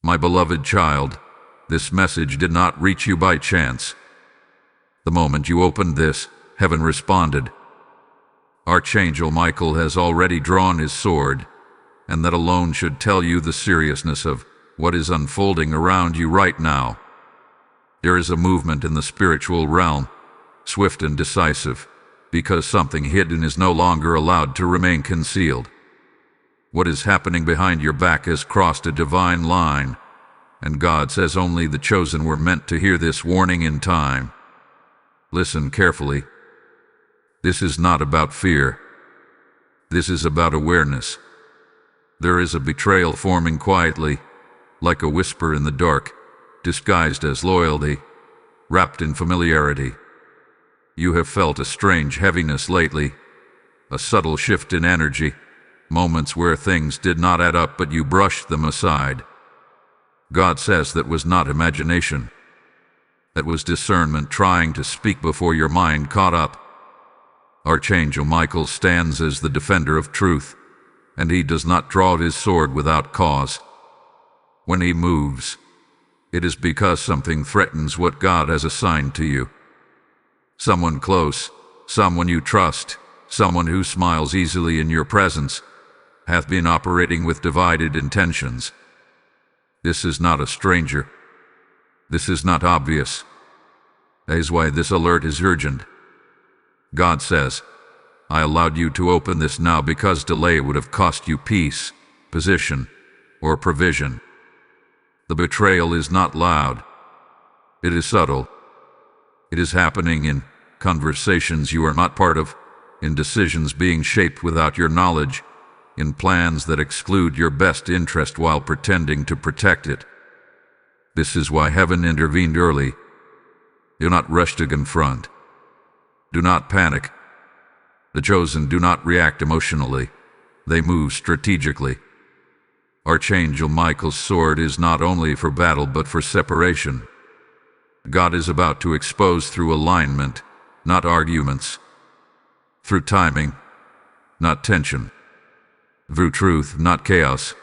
My beloved child, this message did not reach you by chance. The moment you opened this, heaven responded. Archangel Michael has already drawn his sword, and that alone should tell you the seriousness of what is unfolding around you right now. There is a movement in the spiritual realm, swift and decisive, because something hidden is no longer allowed to remain concealed. What is happening behind your back has crossed a divine line, and God says only the chosen were meant to hear this warning in time. Listen carefully. This is not about fear. This is about awareness. There is a betrayal forming quietly, like a whisper in the dark, disguised as loyalty, wrapped in familiarity. You have felt a strange heaviness lately, a subtle shift in energy, moments where things did not add up but you brushed them aside. God says that was not imagination. That was discernment trying to speak before your mind caught up. Archangel Michael stands as the defender of truth, and he does not draw his sword without cause. When he moves, it is because something threatens what God has assigned to you. Someone close, someone you trust, someone who smiles easily in your presence, hath been operating with divided intentions. This is not a stranger. This is not obvious. That is why this alert is urgent. God says, I allowed you to open this now because delay would have cost you peace, position, or provision. The betrayal is not loud. It is subtle. It is happening in conversations you are not part of, in decisions being shaped without your knowledge, in plans that exclude your best interest while pretending to protect it. This is why heaven intervened early. Do not rush to confront. Do not panic. The chosen do not react emotionally. They move strategically. Archangel Michael's sword is not only for battle but for separation. God is about to expose through alignment, not arguments. Through timing, not tension. Through truth, not chaos.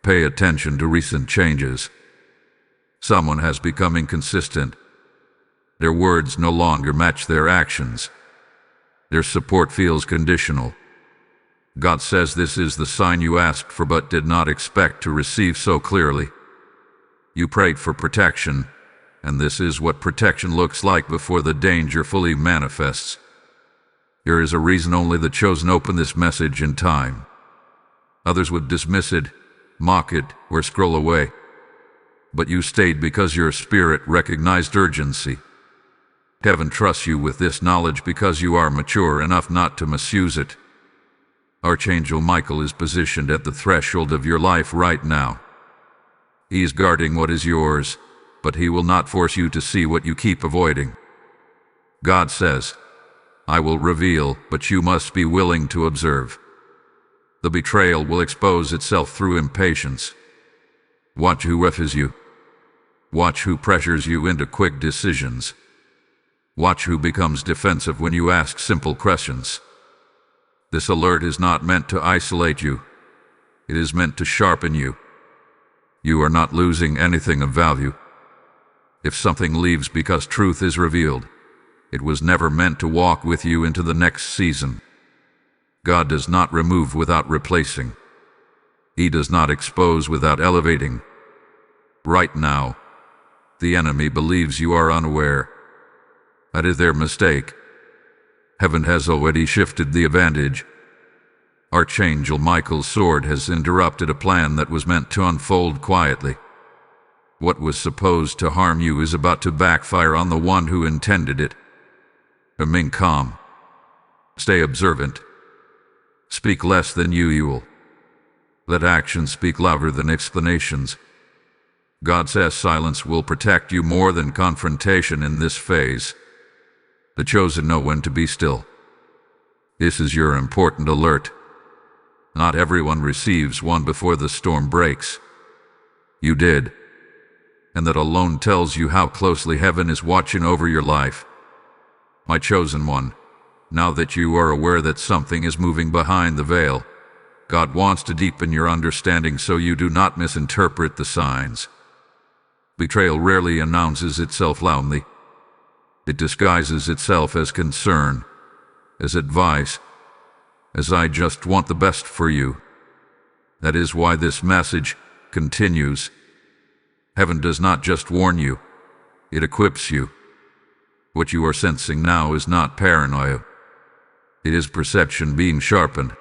Pay attention to recent changes. Someone has become inconsistent. Their words no longer match their actions. Their support feels conditional. God says this is the sign you asked for but did not expect to receive so clearly. You prayed for protection, and this is what protection looks like before the danger fully manifests. There is a reason only the chosen open this message in time. Others would dismiss it, mock it, or scroll away. But you stayed because your spirit recognized urgency. Heaven trusts you with this knowledge because you are mature enough not to misuse it. Archangel Michael is positioned at the threshold of your life right now. He is guarding what is yours, but he will not force you to see what you keep avoiding. God says, I will reveal, but you must be willing to observe. The betrayal will expose itself through impatience. Watch who refuses you. Watch who pressures you into quick decisions. Watch who becomes defensive when you ask simple questions. This alert is not meant to isolate you. It is meant to sharpen you. You are not losing anything of value. If something leaves because truth is revealed, it was never meant to walk with you into the next season. God does not remove without replacing. He does not expose without elevating. Right now, the enemy believes you are unaware. That is their mistake. Heaven has already shifted the advantage. Archangel Michael's sword has interrupted a plan that was meant to unfold quietly. What was supposed to harm you is about to backfire on the one who intended it. Remain calm. Stay observant. Speak less than usual. Let actions speak louder than explanations. God says silence will protect you more than confrontation in this phase. The chosen know when to be still. This is your important alert. Not everyone receives one before the storm breaks. You did. And that alone tells you how closely heaven is watching over your life. My chosen one, now that you are aware that something is moving behind the veil, God wants to deepen your understanding so you do not misinterpret the signs. Betrayal rarely announces itself loudly. It disguises itself as concern, as advice, as "I just want the best for you." That is why this message continues. Heaven does not just warn you, it equips you. What you are sensing now is not paranoia. It is perception being sharpened.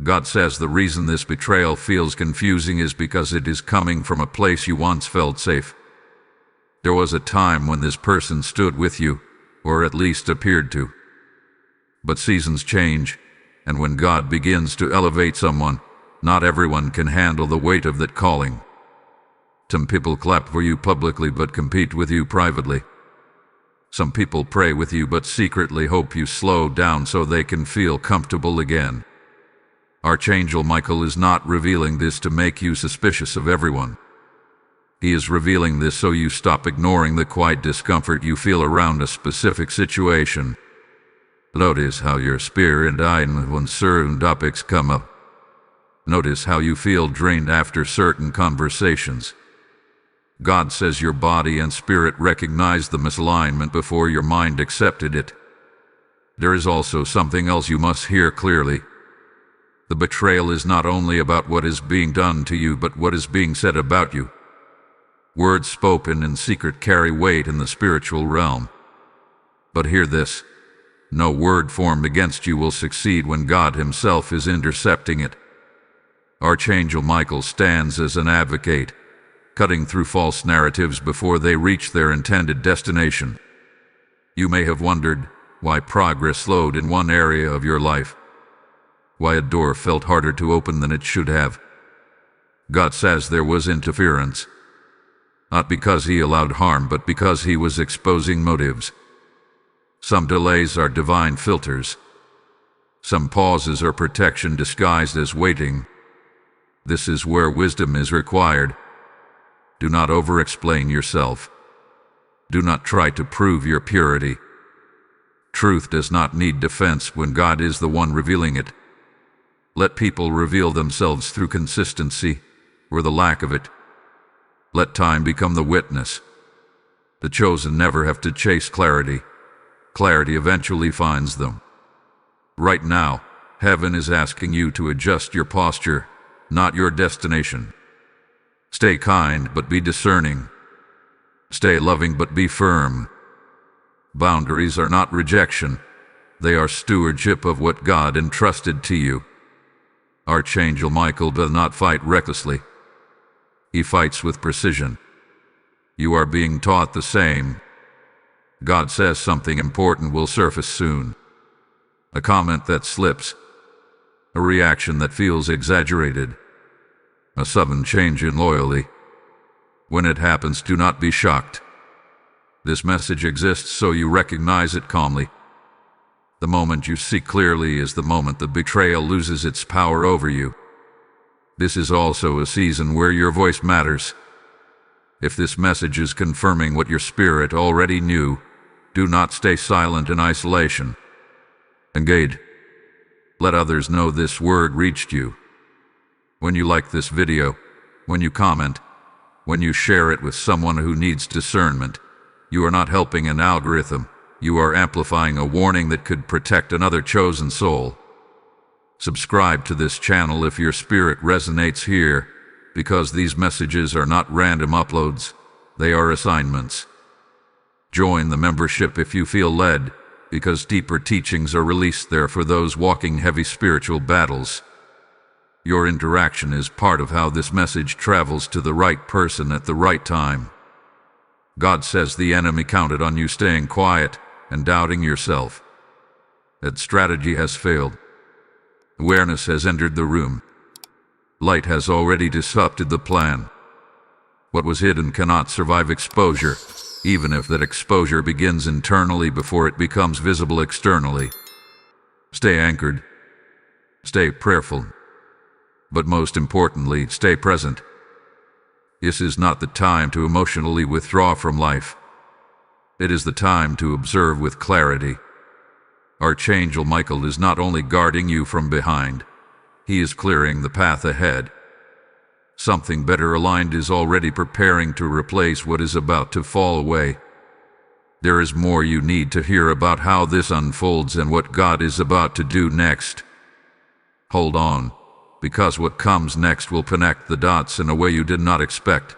God says the reason this betrayal feels confusing is because it is coming from a place you once felt safe. There was a time when this person stood with you, or at least appeared to. But seasons change, and when God begins to elevate someone, not everyone can handle the weight of that calling. Some people clap for you publicly but compete with you privately. Some people pray with you but secretly hope you slow down so they can feel comfortable again. Archangel Michael is not revealing this to make you suspicious of everyone. He is revealing this so you stop ignoring the quiet discomfort you feel around a specific situation. Notice how your spirit and when certain topics come up. Notice how you feel drained after certain conversations. God says your body and spirit recognized the misalignment before your mind accepted it. There is also something else you must hear clearly. The betrayal is not only about what is being done to you, but what is being said about you. Words spoken in secret carry weight in the spiritual realm. But hear this: no word formed against you will succeed when God Himself is intercepting it. Archangel Michael stands as an advocate, cutting through false narratives before they reach their intended destination. You may have wondered why progress slowed in one area of your life, why a door felt harder to open than it should have. God says there was interference, not because He allowed harm, but because He was exposing motives. Some delays are divine filters. Some pauses are protection disguised as waiting. This is where wisdom is required. Do not over-explain yourself. Do not try to prove your purity. Truth does not need defense when God is the one revealing it. Let people reveal themselves through consistency, or the lack of it. Let time become the witness. The chosen never have to chase clarity. Clarity eventually finds them. Right now, heaven is asking you to adjust your posture, not your destination. Stay kind, but be discerning. Stay loving, but be firm. Boundaries are not rejection. They are stewardship of what God entrusted to you. Archangel Michael does not fight recklessly. He fights with precision. You are being taught the same. God says something important will surface soon. A comment that slips. A reaction that feels exaggerated. A sudden change in loyalty. When it happens, do not be shocked. This message exists so you recognize it calmly. The moment you see clearly is the moment the betrayal loses its power over you. This is also a season where your voice matters. If this message is confirming what your spirit already knew, do not stay silent in isolation. Engage. Let others know this word reached you. When you like this video, when you comment, when you share it with someone who needs discernment, you are not helping an algorithm. You are amplifying a warning that could protect another chosen soul. Subscribe to this channel if your spirit resonates here, because these messages are not random uploads, they are assignments. Join the membership if you feel led, because deeper teachings are released there for those walking heavy spiritual battles. Your interaction is part of how this message travels to the right person at the right time. God says the enemy counted on you staying quiet and doubting yourself. That strategy has failed. Awareness has entered the room. Light has already disrupted the plan. What was hidden cannot survive exposure, even if that exposure begins internally before it becomes visible externally. Stay anchored. Stay prayerful. But most importantly, stay present. This is not the time to emotionally withdraw from life. It is the time to observe with clarity. Archangel Michael is not only guarding you from behind, He is clearing the path ahead. Something better aligned is already preparing to replace what is about to fall away. There is more you need to hear about how this unfolds and what God is about to do next. Hold on, because what comes next will connect the dots in a way you did not expect.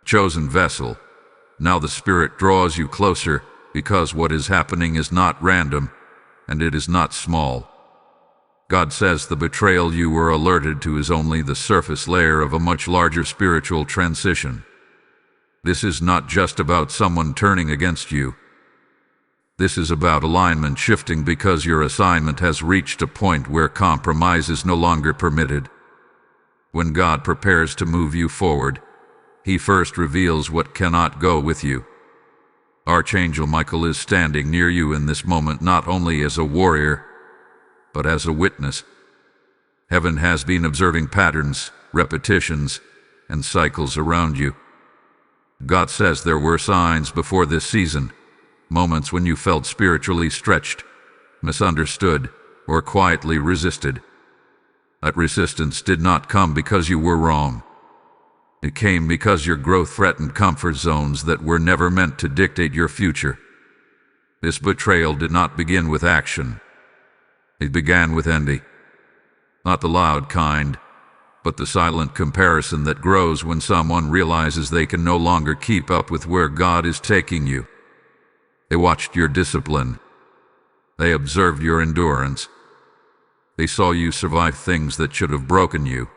Chosen vessel, now the Spirit draws you closer, because what is happening is not random, and it is not small. God says the betrayal you were alerted to is only the surface layer of a much larger spiritual transition. This is not just about someone turning against you. This is about alignment shifting because your assignment has reached a point where compromise is no longer permitted. When God prepares to move you forward, He first reveals what cannot go with you. Archangel Michael is standing near you in this moment not only as a warrior, but as a witness. Heaven has been observing patterns, repetitions, and cycles around you. God says there were signs before this season, moments when you felt spiritually stretched, misunderstood, or quietly resisted. That resistance did not come because you were wrong. It came because your growth threatened comfort zones that were never meant to dictate your future. This betrayal did not begin with action. It began with envy. Not the loud kind, but the silent comparison that grows when someone realizes they can no longer keep up with where God is taking you. They watched your discipline. They observed your endurance. They saw you survive things that should have broken you.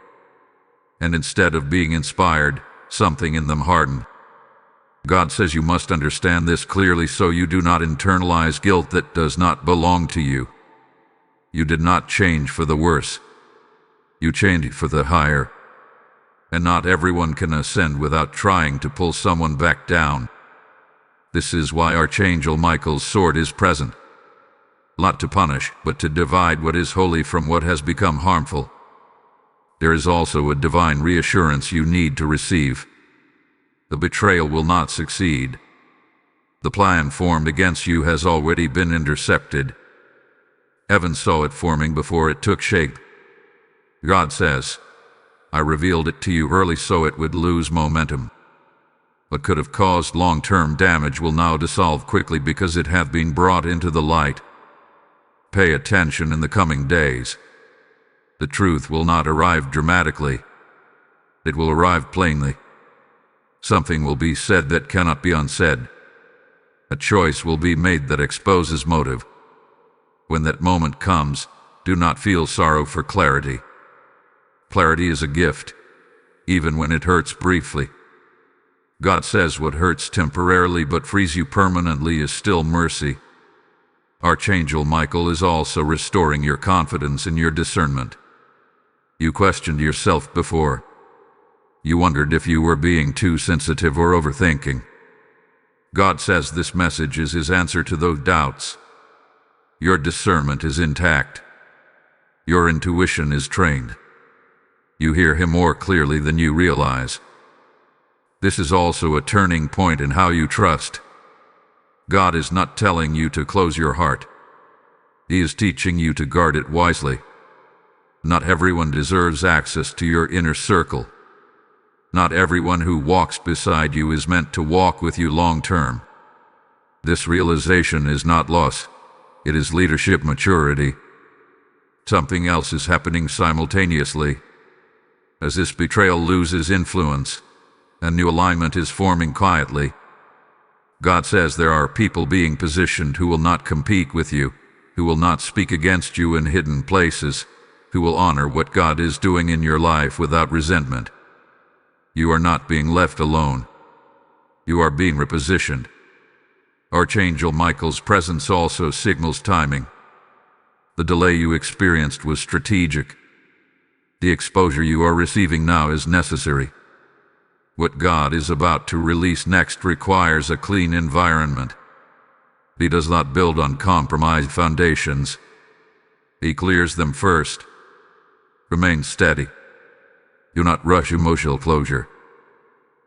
And instead of being inspired, something in them hardened. God says you must understand this clearly so you do not internalize guilt that does not belong to you. You did not change for the worse. You changed for the higher. And not everyone can ascend without trying to pull someone back down. This is why Archangel Michael's sword is present. Not to punish, but to divide what is holy from what has become harmful. There is also a divine reassurance you need to receive. The betrayal will not succeed. The plan formed against you has already been intercepted. Heaven saw it forming before it took shape. God says, I revealed it to you early so it would lose momentum. What could have caused long-term damage will now dissolve quickly because it hath been brought into the light. Pay attention in the coming days. The truth will not arrive dramatically. It will arrive plainly. Something will be said that cannot be unsaid. A choice will be made that exposes motive. When that moment comes, do not feel sorrow for clarity. Clarity is a gift, even when it hurts briefly. God says what hurts temporarily but frees you permanently is still mercy. Archangel Michael is also restoring your confidence in your discernment. You questioned yourself before. You wondered if you were being too sensitive or overthinking. God says this message is His answer to those doubts. Your discernment is intact. Your intuition is trained. You hear Him more clearly than you realize. This is also a turning point in how you trust. God is not telling you to close your heart. He is teaching you to guard it wisely. Not everyone deserves access to your inner circle. Not everyone who walks beside you is meant to walk with you long term. This realization is not loss. It is leadership maturity. Something else is happening simultaneously. As this betrayal loses influence, a new alignment is forming quietly. God says there are people being positioned who will not compete with you, who will not speak against you in hidden places, who will honor what God is doing in your life without resentment. You are not being left alone. You are being repositioned. Archangel Michael's presence also signals timing. The delay you experienced was strategic. The exposure you are receiving now is necessary. What God is about to release next requires a clean environment. He does not build on compromised foundations. He clears them first. Remain steady. Do not rush emotional closure.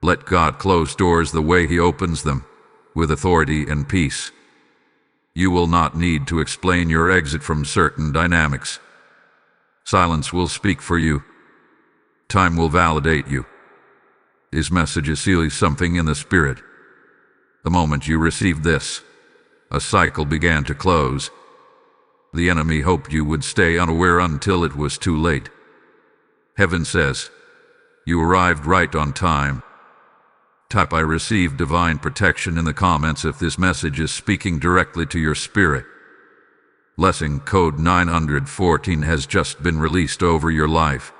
Let God close doors the way He opens them, with authority and peace. You will not need to explain your exit from certain dynamics. Silence will speak for you. Time will validate you. His message is sealing something in the spirit. The moment you received this, a cycle began to close. The enemy hoped you would stay unaware until it was too late. Heaven says, you arrived right on time. Type "I received divine protection" in the comments if this message is speaking directly to your spirit. Blessing code 914 has just been released over your life.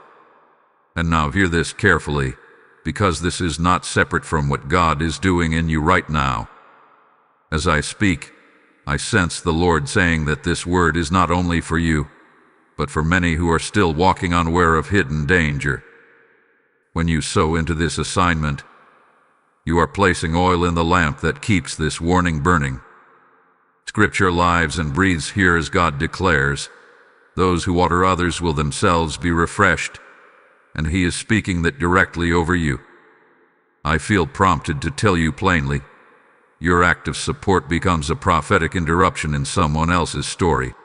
And now hear this carefully, because this is not separate from what God is doing in you right now. As I speak, I sense the Lord saying that this word is not only for you, but for many who are still walking unaware of hidden danger. When you sow into this assignment, you are placing oil in the lamp that keeps this warning burning. Scripture lives and breathes here as God declares, those who water others will themselves be refreshed, and He is speaking that directly over you. I feel prompted to tell you plainly, your act of support becomes a prophetic interruption in someone else's story.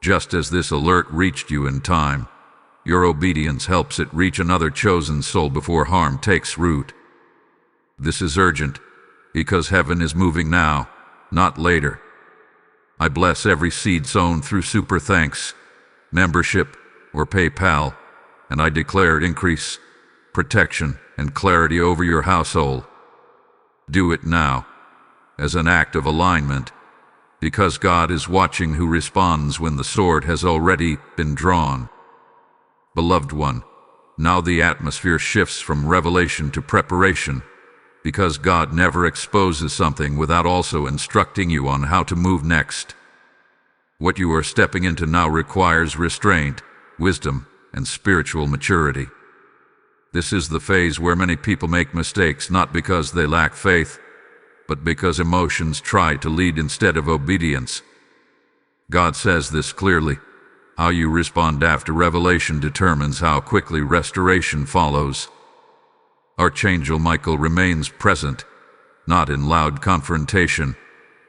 Just as this alert reached you in time, your obedience helps it reach another chosen soul before harm takes root. This is urgent, because heaven is moving now, not later. I bless every seed sown through Super Thanks, membership, or PayPal, and I declare increase, protection, and clarity over your household. Do it now, as an act of alignment, because God is watching who responds when the sword has already been drawn. Beloved one, now the atmosphere shifts from revelation to preparation, because God never exposes something without also instructing you on how to move next. What you are stepping into now requires restraint, wisdom, and spiritual maturity. This is the phase where many people make mistakes not because they lack faith, but because emotions try to lead instead of obedience. God says this clearly. How you respond after revelation determines how quickly restoration follows. Archangel Michael remains present, not in loud confrontation,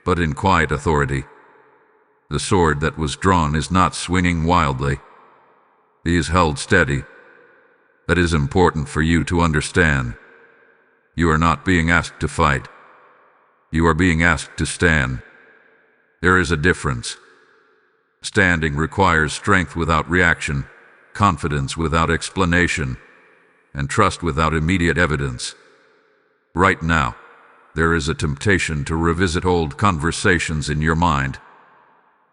but in quiet authority. The sword that was drawn is not swinging wildly. He is held steady. That is important for you to understand. You are not being asked to fight. You are being asked to stand. There is a difference. Standing requires strength without reaction, confidence without explanation, and trust without immediate evidence. Right now, there is a temptation to revisit old conversations in your mind.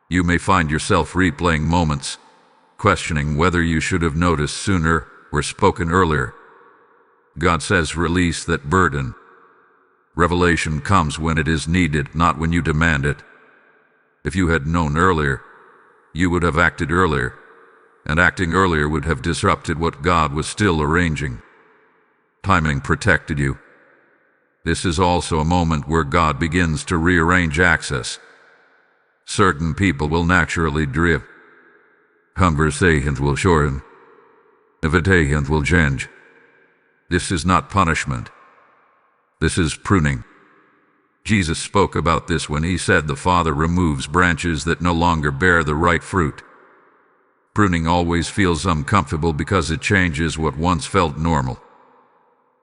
You may find yourself replaying moments, questioning whether you should have noticed sooner or spoken earlier. God says release that burden. Revelation comes when it is needed, not when you demand it. If you had known earlier, you would have acted earlier, and acting earlier would have disrupted what God was still arranging. Timing protected you. This is also a moment where God begins to rearrange access. Certain people will naturally drift. Conversations will shorten. Invitations will change. This is not punishment. This is pruning. Jesus spoke about this when He said the Father removes branches that no longer bear the right fruit. Pruning always feels uncomfortable because it changes what once felt normal.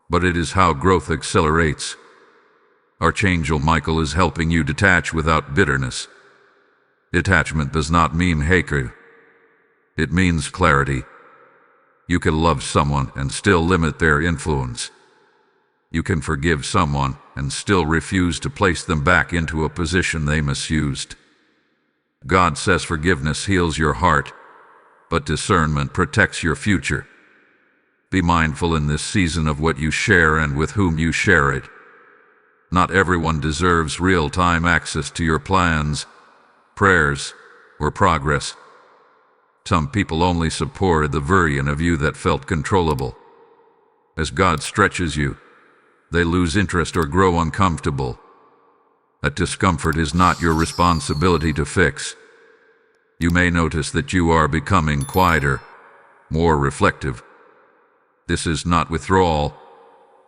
But it is how growth accelerates. Archangel Michael is helping you detach without bitterness. Detachment does not mean hatred. It means clarity. You can love someone and still limit their influence. You can forgive someone and still refuse to place them back into a position they misused. God says forgiveness heals your heart, but discernment protects your future. Be mindful in this season of what you share and with whom you share it. Not everyone deserves real-time access to your plans, prayers, or progress. Some people only supported the version of you that felt controllable. As God stretches you, they lose interest or grow uncomfortable. That discomfort is not your responsibility to fix. You may notice that you are becoming quieter, more reflective. This is not withdrawal,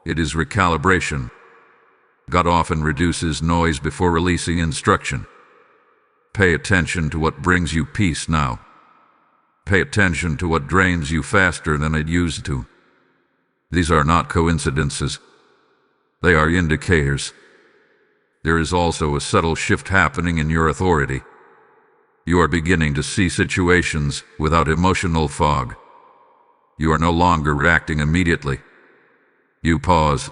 it is recalibration. God often reduces noise before releasing instruction. Pay attention to what brings you peace now. Pay attention to what drains you faster than it used to. These are not coincidences. They are indicators. There is also a subtle shift happening in your authority. You are beginning to see situations without emotional fog. You are no longer reacting immediately. You pause.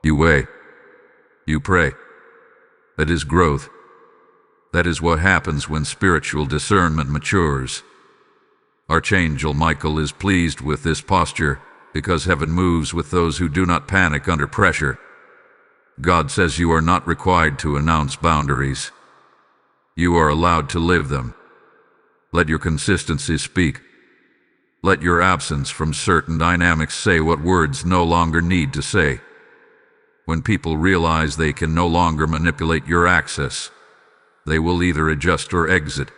You weigh. You pray. That is growth. That is what happens when spiritual discernment matures. Archangel Michael is pleased with this posture because heaven moves with those who do not panic under pressure. God says you are not required to announce boundaries. You are allowed to live them. Let your consistency speak. Let your absence from certain dynamics say what words no longer need to say. When people realize they can no longer manipulate your access, they will either adjust or exit.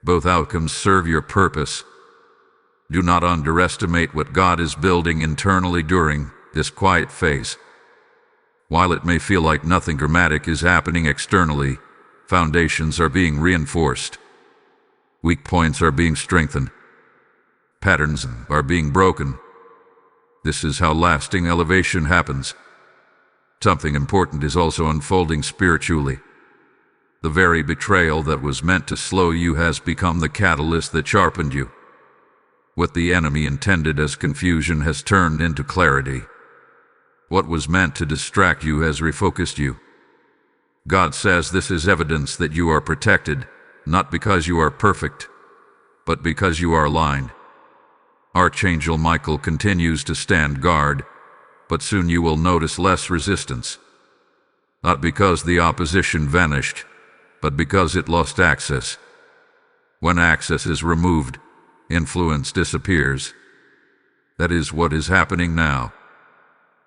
Both outcomes serve your purpose. Do not underestimate what God is building internally during this quiet phase. While it may feel like nothing dramatic is happening externally, foundations are being reinforced. Weak points are being strengthened. Patterns are being broken. This is how lasting elevation happens. Something important is also unfolding spiritually. The very betrayal that was meant to slow you has become the catalyst that sharpened you. What the enemy intended as confusion has turned into clarity. What was meant to distract you has refocused you. God says this is evidence that you are protected, not because you are perfect, but because you are aligned. Archangel Michael continues to stand guard, but soon you will notice less resistance. Not because the opposition vanished, but because it lost access. When access is removed, influence disappears. That is what is happening now.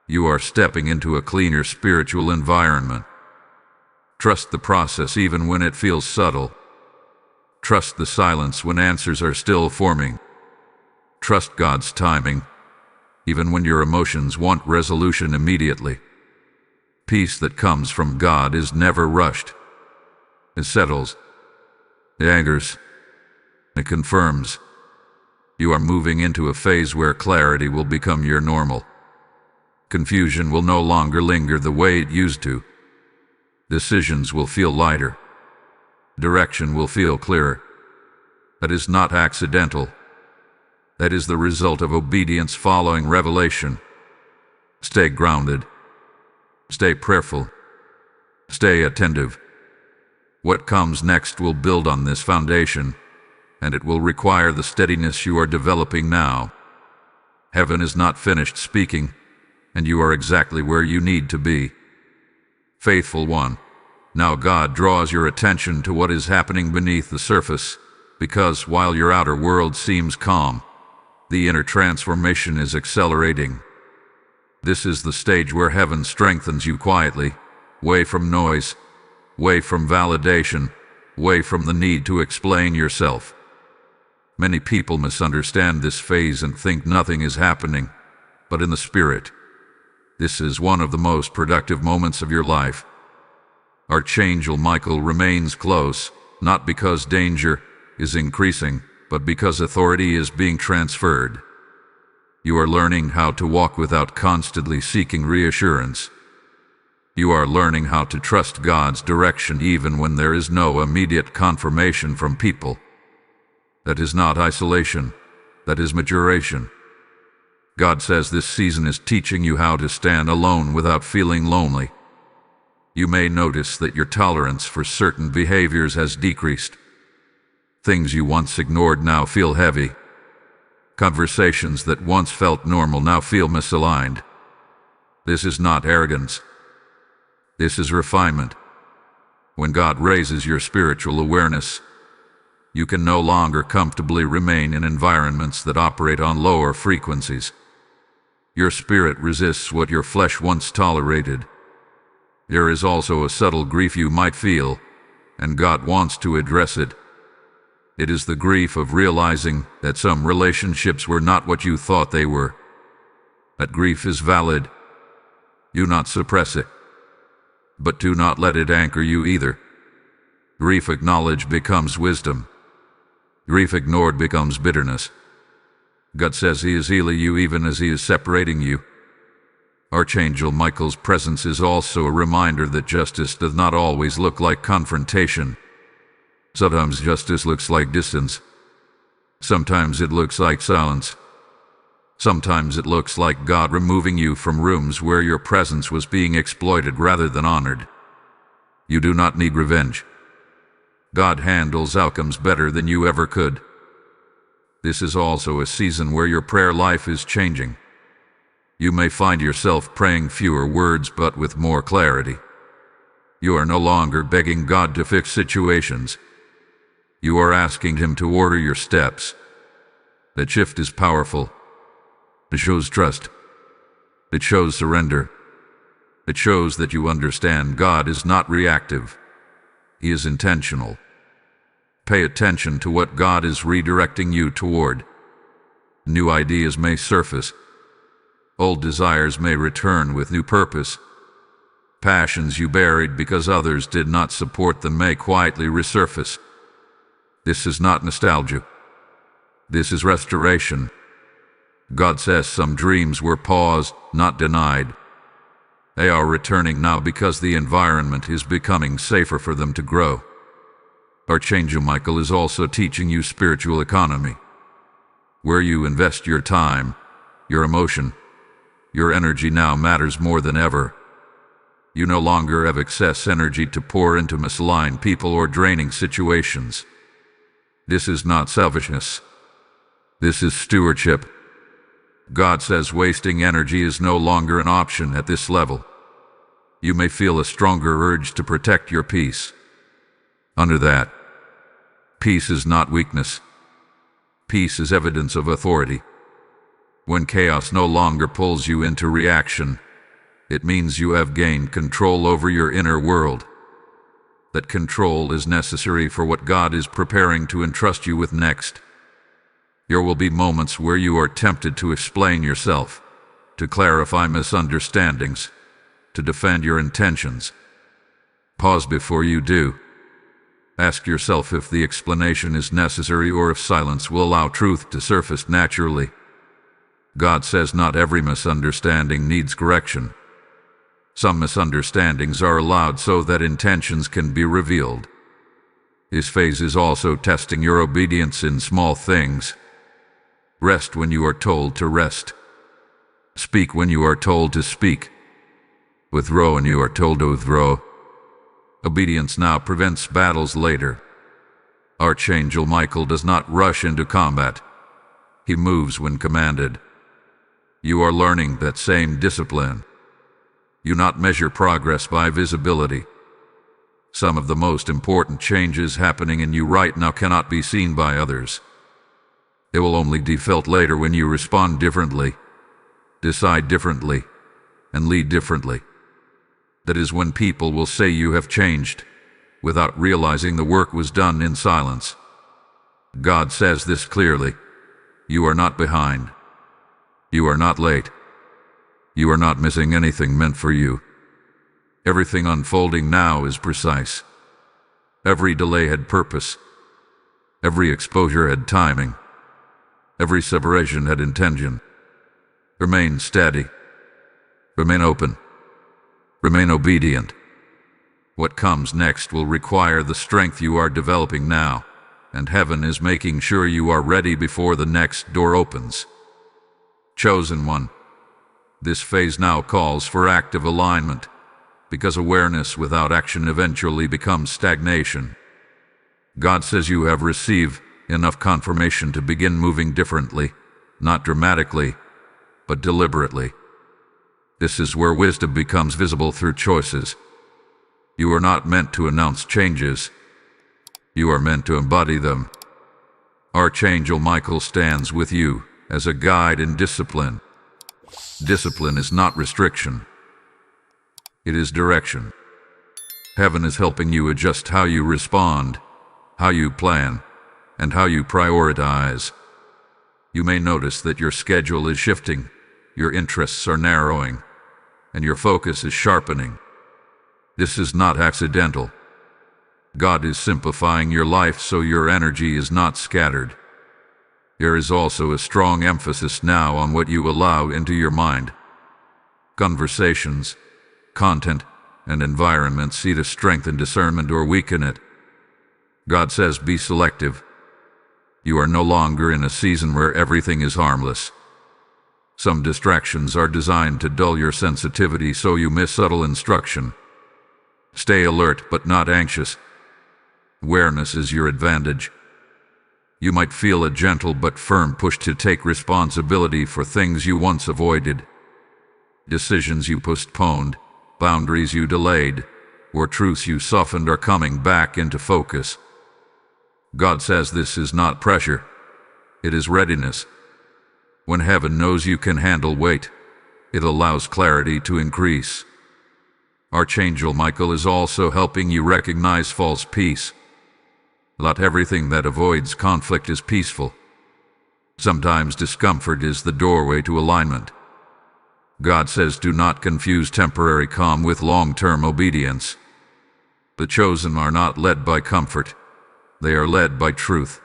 You are stepping into a cleaner spiritual environment. Trust the process even when it feels subtle. Trust the silence when answers are still forming. Trust God's timing, even when your emotions want resolution immediately. Peace that comes from God is never rushed. It settles. It anchors. It confirms. You are moving into a phase where clarity will become your normal. Confusion will no longer linger the way it used to. Decisions will feel lighter. Direction will feel clearer. That is not accidental. That is the result of obedience following revelation. Stay grounded. Stay prayerful. Stay attentive. What comes next will build on this foundation, and it will require the steadiness you are developing now. Heaven is not finished speaking, and you are exactly where you need to be. Faithful one, now God draws your attention to what is happening beneath the surface, because while your outer world seems calm, the inner transformation is accelerating. This is the stage where heaven strengthens you quietly, away from noise, away from validation, away from the need to explain yourself. Many people misunderstand this phase and think nothing is happening, but in the spirit, this is one of the most productive moments of your life. Archangel Michael remains close, not because danger is increasing, but because authority is being transferred. You are learning how to walk without constantly seeking reassurance. You are learning how to trust God's direction even when there is no immediate confirmation from people. That is not isolation. That is maturation. God says this season is teaching you how to stand alone without feeling lonely. You may notice that your tolerance for certain behaviors has decreased. Things you once ignored now feel heavy. Conversations that once felt normal now feel misaligned. This is not arrogance. This is refinement. When God raises your spiritual awareness, you can no longer comfortably remain in environments that operate on lower frequencies. Your spirit resists what your flesh once tolerated. There is also a subtle grief you might feel, and God wants to address it. It is the grief of realizing that some relationships were not what you thought they were. That grief is valid. Do not suppress it. But do not let it anchor you either. Grief acknowledged becomes wisdom. Grief ignored becomes bitterness. God says He is healing you even as He is separating you. Archangel Michael's presence is also a reminder that justice does not always look like confrontation. Sometimes justice looks like distance. Sometimes it looks like silence. Sometimes it looks like God removing you from rooms where your presence was being exploited rather than honored. You do not need revenge. God handles outcomes better than you ever could. This is also a season where your prayer life is changing. You may find yourself praying fewer words but with more clarity. You are no longer begging God to fix situations. You are asking Him to order your steps. That shift is powerful. It shows trust. It shows surrender. It shows that you understand God is not reactive. He is intentional. Pay attention to what God is redirecting you toward. New ideas may surface. Old desires may return with new purpose. Passions you buried because others did not support them may quietly resurface. This is not nostalgia. This is restoration. God says some dreams were paused, not denied. They are returning now because the environment is becoming safer for them to grow. Archangel Michael is also teaching you spiritual economy. Where you invest your time, your emotion, your energy now matters more than ever. You no longer have excess energy to pour into misaligned people or draining situations. This is not selfishness. This is stewardship. God says wasting energy is no longer an option at this level. You may feel a stronger urge to protect your peace. Under that, peace is not weakness. Peace is evidence of authority. When chaos no longer pulls you into reaction, it means you have gained control over your inner world. That control is necessary for what God is preparing to entrust you with next. There will be moments where you are tempted to explain yourself, to clarify misunderstandings, to defend your intentions. Pause before you do. Ask yourself if the explanation is necessary or if silence will allow truth to surface naturally. God says not every misunderstanding needs correction. Some misunderstandings are allowed so that intentions can be revealed. This phase is also testing your obedience in small things. Rest when you are told to rest. Speak when you are told to speak. Withdraw when you are told to withdraw. Obedience now prevents battles later. Archangel Michael does not rush into combat. He moves when commanded. You are learning that same discipline. You not measure progress by visibility. Some of the most important changes happening in you right now cannot be seen by others. They will only be felt later when you respond differently, decide differently, and lead differently. That is when people will say you have changed, without realizing the work was done in silence. God says this clearly. You are not behind. You are not late. You are not missing anything meant for you. Everything unfolding now is precise. Every delay had purpose. Every exposure had timing. Every separation had intention. Remain steady. Remain open. Remain obedient. What comes next will require the strength you are developing now, and heaven is making sure you are ready before the next door opens. Chosen one. This phase now calls for active alignment, because awareness without action eventually becomes stagnation. God says you have received enough confirmation to begin moving differently, not dramatically, but deliberately. This is where wisdom becomes visible through choices. You are not meant to announce changes. You are meant to embody them. Archangel Michael stands with you as a guide in discipline. Discipline is not restriction. It is direction. Heaven is helping you adjust how you respond, how you plan, and how you prioritize. You may notice that your schedule is shifting, your interests are narrowing, and your focus is sharpening. This is not accidental. God is simplifying your life so your energy is not scattered. There is also a strong emphasis now on what you allow into your mind. Conversations, content, and environment see to strengthen discernment or weaken it. God says be selective. You are no longer in a season where everything is harmless. Some distractions are designed to dull your sensitivity so you miss subtle instruction. Stay alert but not anxious. Awareness is your advantage. You might feel a gentle but firm push to take responsibility for things you once avoided. Decisions you postponed, boundaries you delayed, or truths you softened are coming back into focus. God says this is not pressure. It is readiness. When heaven knows you can handle weight, it allows clarity to increase. Archangel Michael is also helping you recognize false peace. Not everything that avoids conflict is peaceful. Sometimes discomfort is the doorway to alignment. God says do not confuse temporary calm with long-term obedience. The chosen are not led by comfort. They are led by truth.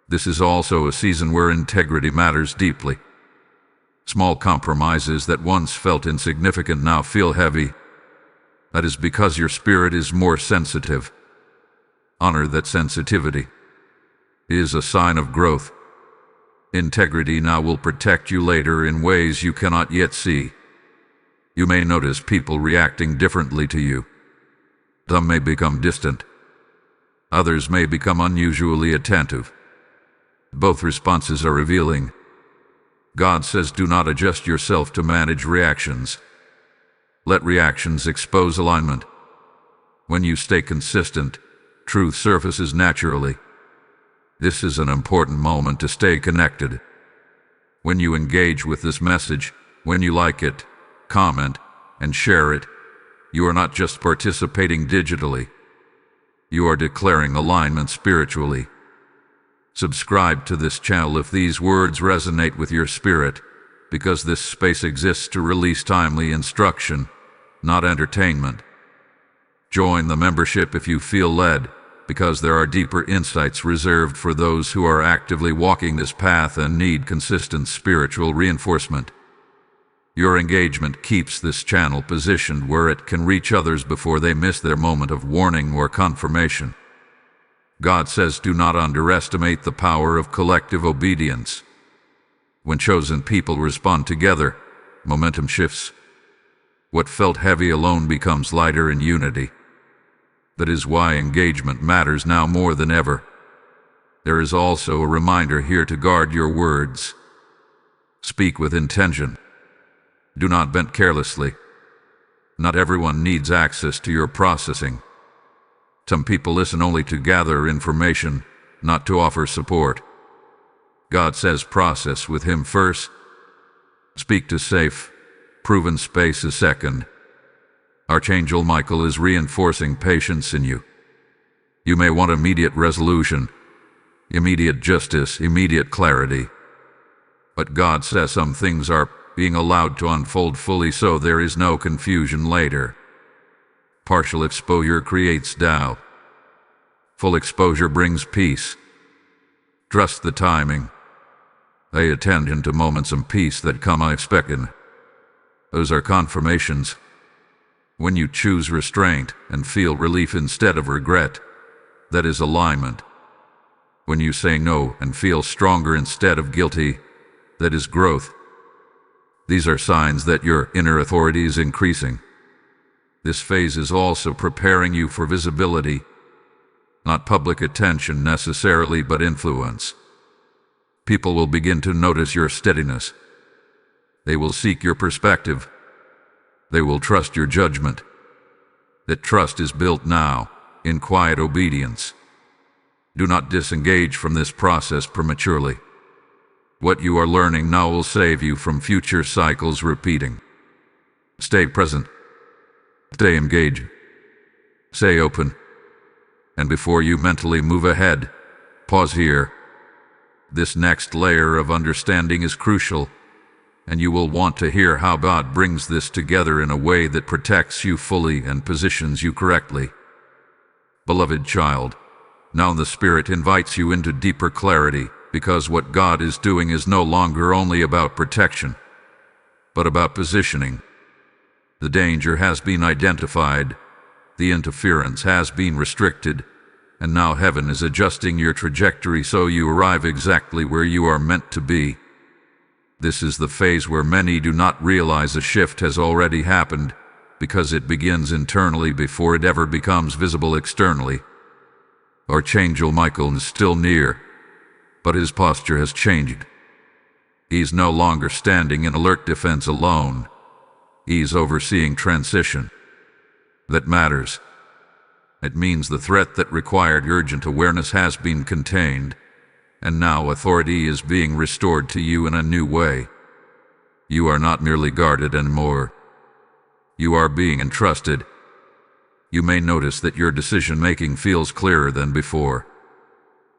This is also a season where integrity matters deeply. Small compromises that once felt insignificant now feel heavy. That is because your spirit is more sensitive. Honor that sensitivity. It is a sign of growth. Integrity now will protect you later in ways you cannot yet see. You may notice people reacting differently to you. Some may become distant. Others may become unusually attentive. Both responses are revealing. God says do not adjust yourself to manage reactions. Let reactions expose alignment. When you stay consistent, truth surfaces naturally. This is an important moment to stay connected. When you engage with this message, when you like it, comment, and share it, you are not just participating digitally. You are declaring alignment spiritually. Subscribe to this channel if these words resonate with your spirit, because this space exists to release timely instruction, not entertainment. Join the membership if you feel led, because there are deeper insights reserved for those who are actively walking this path and need consistent spiritual reinforcement. Your engagement keeps this channel positioned where it can reach others before they miss their moment of warning or confirmation. God says do not underestimate the power of collective obedience. When chosen people respond together, momentum shifts. What felt heavy alone becomes lighter in unity. That is why engagement matters now more than ever. There is also a reminder here to guard your words. Speak with intention. Do not vent carelessly. Not everyone needs access to your processing. Some people listen only to gather information, not to offer support. God says process with Him first. Speak to safe, proven spaces second. Archangel Michael is reinforcing patience in you. You may want immediate resolution, immediate justice, immediate clarity. But God says some things are being allowed to unfold fully so there is no confusion later. Partial exposure creates doubt. Full exposure brings peace. Trust the timing. Pay attention to moments of peace that come unexpected. Those are confirmations. When you choose restraint and feel relief instead of regret, that is alignment. When you say no and feel stronger instead of guilty, that is growth. These are signs that your inner authority is increasing. This phase is also preparing you for visibility, not public attention necessarily, but influence. People will begin to notice your steadiness. They will seek your perspective. They will trust your judgment. That trust is built now, in quiet obedience. Do not disengage from this process prematurely. What you are learning now will save you from future cycles repeating. Stay present. Stay engaged. Stay open. And before you mentally move ahead, pause here. This next layer of understanding is crucial, and you will want to hear how God brings this together in a way that protects you fully and positions you correctly. Beloved child, now the Spirit invites you into deeper clarity, because what God is doing is no longer only about protection, but about positioning. The danger has been identified, the interference has been restricted, and now heaven is adjusting your trajectory so you arrive exactly where you are meant to be. This is the phase where many do not realize a shift has already happened, because it begins internally before it ever becomes visible externally. Archangel Michael is still near, but his posture has changed. He's no longer standing in alert defense alone. He's overseeing transition. That matters. It means the threat that required urgent awareness has been contained, and now authority is being restored to you in a new way. You are not merely guarded anymore. You are being entrusted. You may notice that your decision-making feels clearer than before.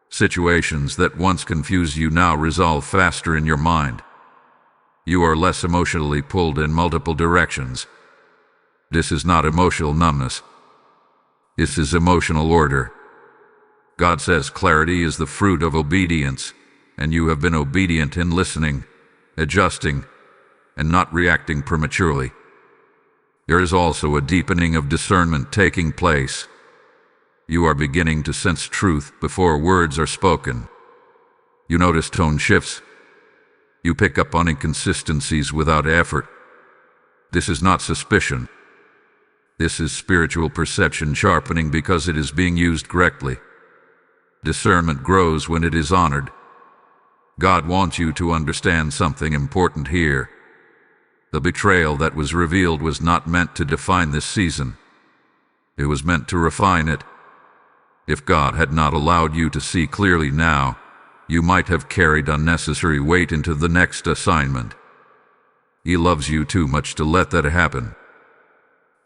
Situations that once confused you now resolve faster in your mind. You are less emotionally pulled in multiple directions. This is not emotional numbness. This is emotional order. God says clarity is the fruit of obedience, and you have been obedient in listening, adjusting, and not reacting prematurely. There is also a deepening of discernment taking place. You are beginning to sense truth before words are spoken. You notice tone shifts. You pick up on inconsistencies without effort. This is not suspicion. This is spiritual perception sharpening because it is being used correctly. Discernment grows when it is honored. God wants you to understand something important here. The betrayal that was revealed was not meant to define this season. It was meant to refine it. If God had not allowed you to see clearly now, you might have carried unnecessary weight into the next assignment. He loves you too much to let that happen.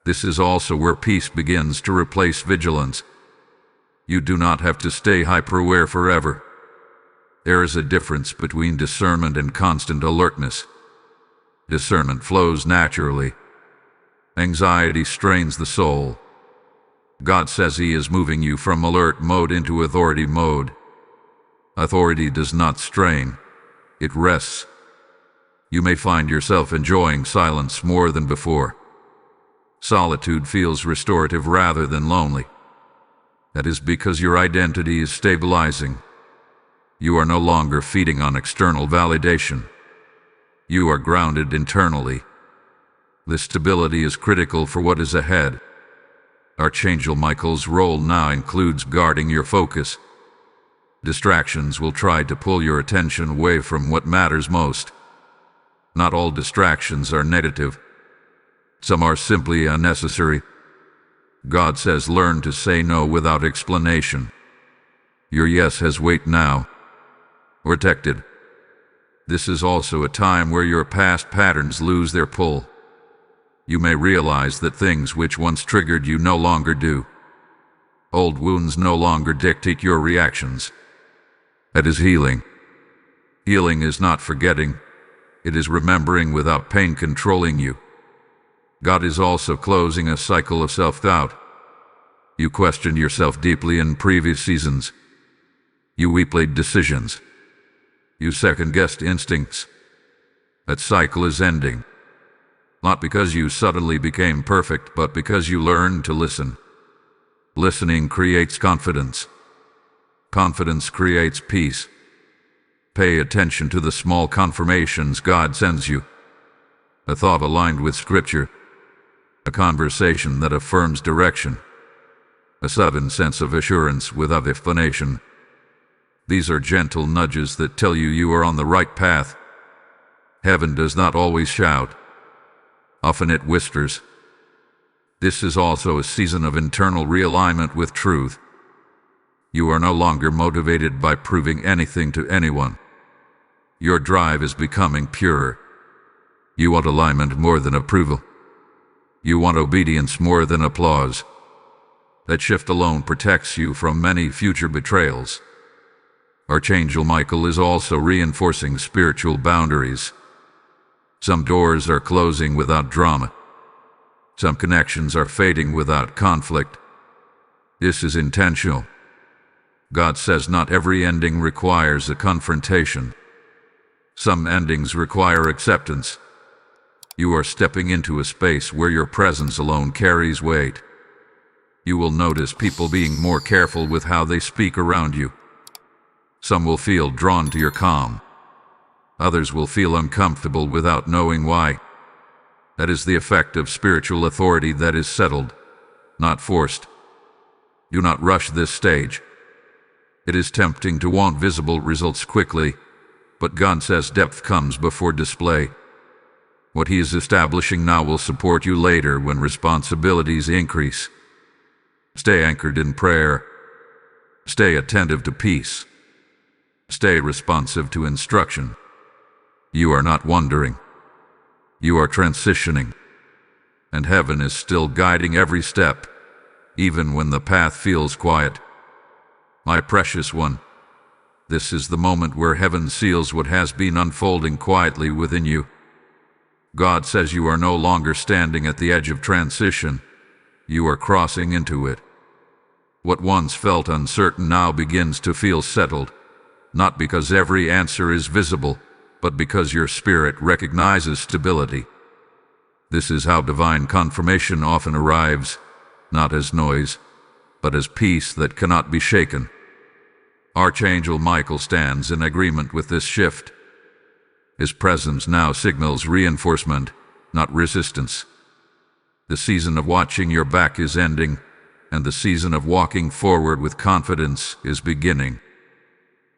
This is also where peace begins to replace vigilance. You do not have to stay hyper-aware forever. There is a difference between discernment and constant alertness. Discernment flows naturally. Anxiety strains the soul. God says He is moving you from alert mode into authority mode. Authority does not strain, it rests. You may find yourself enjoying silence more than before. Solitude feels restorative rather than lonely. That is because your identity is stabilizing. You are no longer feeding on external validation. You are grounded internally. This stability is critical for what is ahead. Archangel Michael's role now includes guarding your focus. Distractions will try to pull your attention away from what matters most. Not all distractions are negative. Some are simply unnecessary. God says learn to say no without explanation. Your yes has weight now. Protected. This is also a time where your past patterns lose their pull. You may realize that things which once triggered you no longer do. Old wounds no longer dictate your reactions. That is healing. Healing is not forgetting. It is remembering without pain controlling you. God is also closing a cycle of self-doubt. You questioned yourself deeply in previous seasons. You replayed decisions. You second-guessed instincts. That cycle is ending. Not because you suddenly became perfect, but because you learned to listen. Listening creates confidence. Confidence creates peace. Pay attention to the small confirmations God sends you. A thought aligned with Scripture. A conversation that affirms direction. A sudden sense of assurance without explanation. These are gentle nudges that tell you are on the right path. Heaven does not always shout. Often it whispers. This is also a season of internal realignment with truth. You are no longer motivated by proving anything to anyone. Your drive is becoming pure. You want alignment more than approval. You want obedience more than applause. That shift alone protects you from many future betrayals. Archangel Michael is also reinforcing spiritual boundaries. Some doors are closing without drama. Some connections are fading without conflict. This is intentional. God says not every ending requires a confrontation. Some endings require acceptance. You are stepping into a space where your presence alone carries weight. You will notice people being more careful with how they speak around you. Some will feel drawn to your calm. Others will feel uncomfortable without knowing why. That is the effect of spiritual authority that is settled, not forced. Do not rush this stage. It is tempting to want visible results quickly, but God says depth comes before display. What He is establishing now will support you later when responsibilities increase. Stay anchored in prayer. Stay attentive to peace. Stay responsive to instruction. You are not wandering. You are transitioning. And heaven is still guiding every step, even when the path feels quiet. My precious one, this is the moment where heaven seals what has been unfolding quietly within you. God says you are no longer standing at the edge of transition. You are crossing into it. What once felt uncertain now begins to feel settled, not because every answer is visible, but because your spirit recognizes stability. This is how divine confirmation often arrives, not as noise, but as peace that cannot be shaken. Archangel Michael stands in agreement with this shift. His presence now signals reinforcement, not resistance. The season of watching your back is ending, and the season of walking forward with confidence is beginning.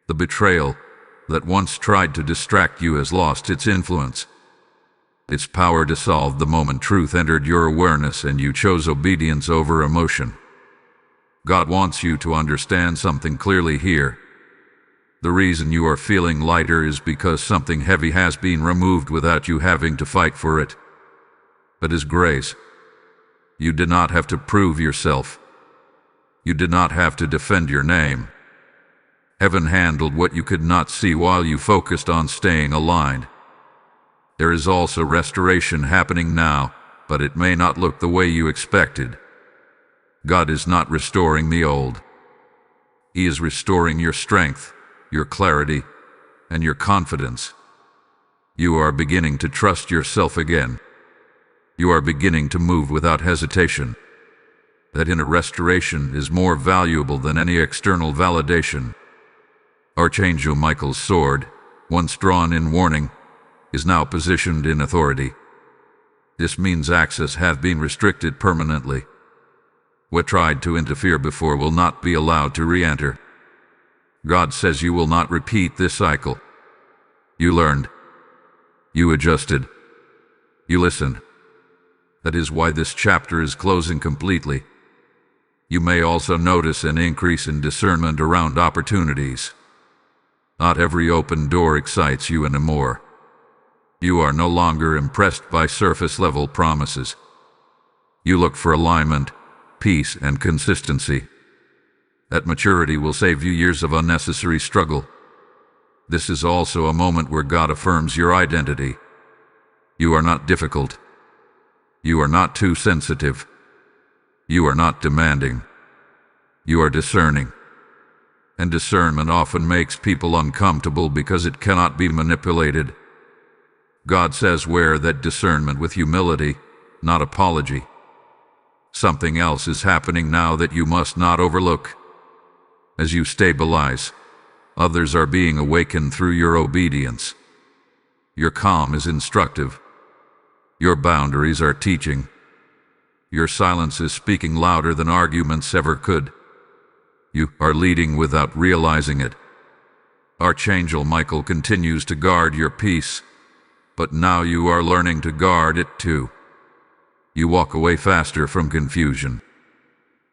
The betrayal that once tried to distract you has lost its influence. Its power dissolved the moment truth entered your awareness and you chose obedience over emotion. God wants you to understand something clearly here. The reason you are feeling lighter is because something heavy has been removed without you having to fight for it. But His grace. You did not have to prove yourself. You did not have to defend your name. Heaven handled what you could not see while you focused on staying aligned. There is also restoration happening now, but it may not look the way you expected. God is not restoring the old. He is restoring your strength, your clarity, and your confidence. You are beginning to trust yourself again. You are beginning to move without hesitation. That inner restoration is more valuable than any external validation. Archangel Michael's sword, once drawn in warning, is now positioned in authority. This means access has been restricted permanently. What tried to interfere before will not be allowed to re-enter. God says you will not repeat this cycle. You learned. You adjusted. You listened. That is why this chapter is closing completely. You may also notice an increase in discernment around opportunities. Not every open door excites you anymore. You are no longer impressed by surface-level promises. You look for alignment, peace, and consistency. That maturity will save you years of unnecessary struggle. This is also a moment where God affirms your identity. You are not difficult. You are not too sensitive. You are not demanding. You are discerning. And discernment often makes people uncomfortable because it cannot be manipulated. God says wear that discernment with humility, not apology. Something else is happening now that you must not overlook. As you stabilize, others are being awakened through your obedience. Your calm is instructive. Your boundaries are teaching. Your silence is speaking louder than arguments ever could. You are leading without realizing it. Archangel Michael continues to guard your peace, but now you are learning to guard it too. You walk away faster from confusion.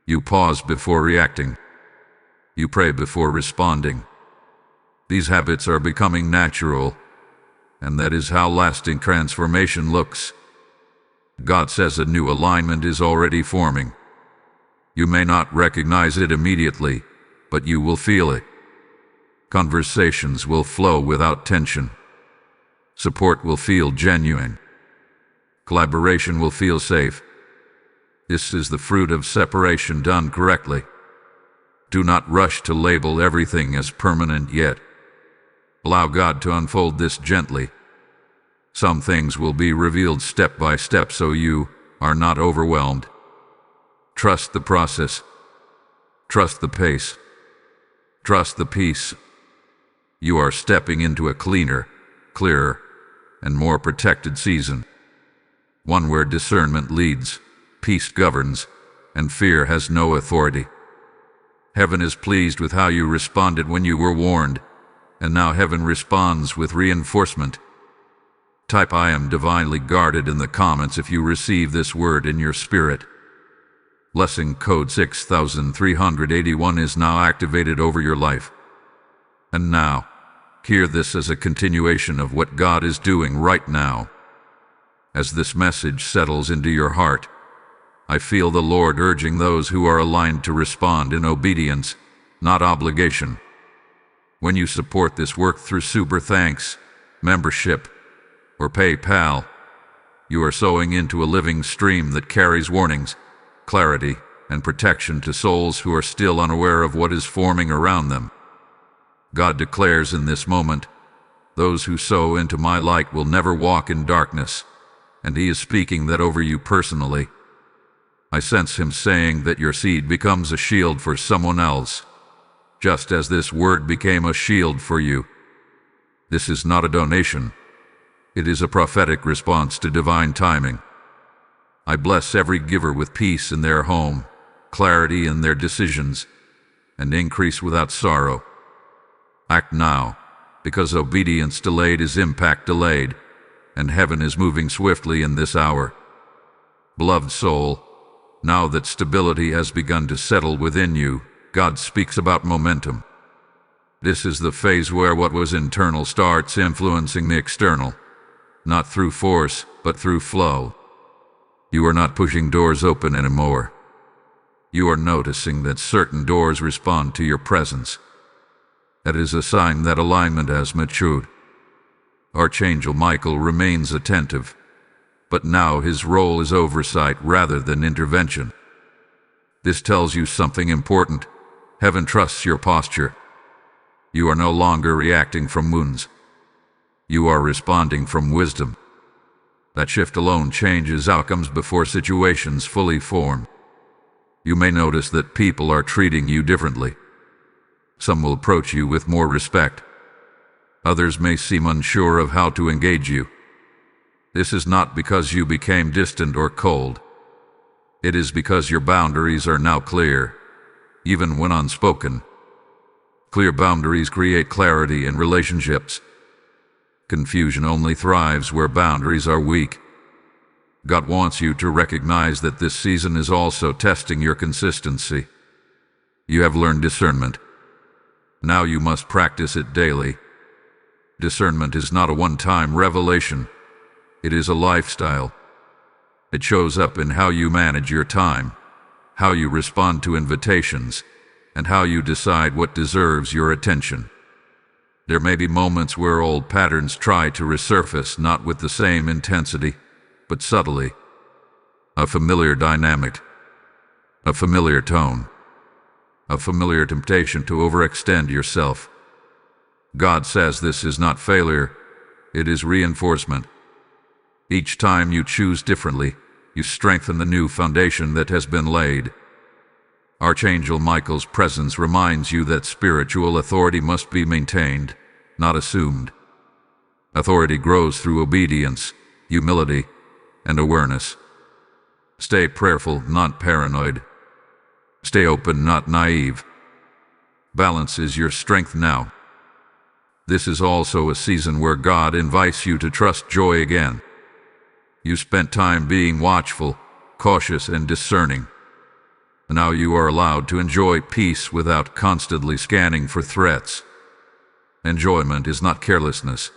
You pause before reacting. You pray before responding. These habits are becoming natural, and that is how lasting transformation looks. God says a new alignment is already forming. You may not recognize it immediately, but you will feel it. Conversations will flow without tension. Support will feel genuine. Collaboration will feel safe. This is the fruit of separation done correctly. Do not rush to label everything as permanent yet. Allow God to unfold this gently. Some things will be revealed step by step so you are not overwhelmed. Trust the process. Trust the pace. Trust the peace. You are stepping into a cleaner, clearer, and more protected season. One where discernment leads, peace governs, and fear has no authority. Heaven is pleased with how you responded when you were warned, and now heaven responds with reinforcement. Type "I am divinely guarded" in the comments if you receive this word in your spirit. Blessing code 6381 is now activated over your life. And now, hear this as a continuation of what God is doing right now. As this message settles into your heart, I feel the Lord urging those who are aligned to respond in obedience, not obligation. When you support this work through Super Thanks, membership, or PayPal, you are sowing into a living stream that carries warnings, clarity, and protection to souls who are still unaware of what is forming around them. God declares in this moment, "Those who sow into my light will never walk in darkness," and He is speaking that over you personally. I sense Him saying that your seed becomes a shield for someone else, just as this word became a shield for you. This is not a donation. It is a prophetic response to divine timing. I bless every giver with peace in their home, clarity in their decisions, and increase without sorrow. Act now, because obedience delayed is impact delayed, and heaven is moving swiftly in this hour. Beloved soul, now that stability has begun to settle within you, God speaks about momentum. This is the phase where what was internal starts influencing the external. Not through force, but through flow. You are not pushing doors open anymore. You are noticing that certain doors respond to your presence. That is a sign that alignment has matured. Archangel Michael remains attentive, but now his role is oversight rather than intervention. This tells you something important. Heaven trusts your posture. You are no longer reacting from wounds. You are responding from wisdom. That shift alone changes outcomes before situations fully form. You may notice that people are treating you differently. Some will approach you with more respect. Others may seem unsure of how to engage you. This is not because you became distant or cold. It is because your boundaries are now clear, even when unspoken. Clear boundaries create clarity in relationships. Confusion only thrives where boundaries are weak. God wants you to recognize that this season is also testing your consistency. You have learned discernment. Now you must practice it daily. Discernment is not a one-time revelation. It is a lifestyle. It shows up in how you manage your time, how you respond to invitations, and how you decide what deserves your attention. There may be moments where old patterns try to resurface, not with the same intensity, but subtly. A familiar dynamic, a familiar tone, a familiar temptation to overextend yourself. God says this is not failure, it is reinforcement. Each time you choose differently, you strengthen the new foundation that has been laid. Archangel Michael's presence reminds you that spiritual authority must be maintained, not assumed. Authority grows through obedience, humility, and awareness. Stay prayerful, not paranoid. Stay open, not naive. Balance is your strength now. This is also a season where God invites you to trust joy again. You spent time being watchful, cautious, and discerning. Now you are allowed to enjoy peace without constantly scanning for threats. Enjoyment is not carelessness.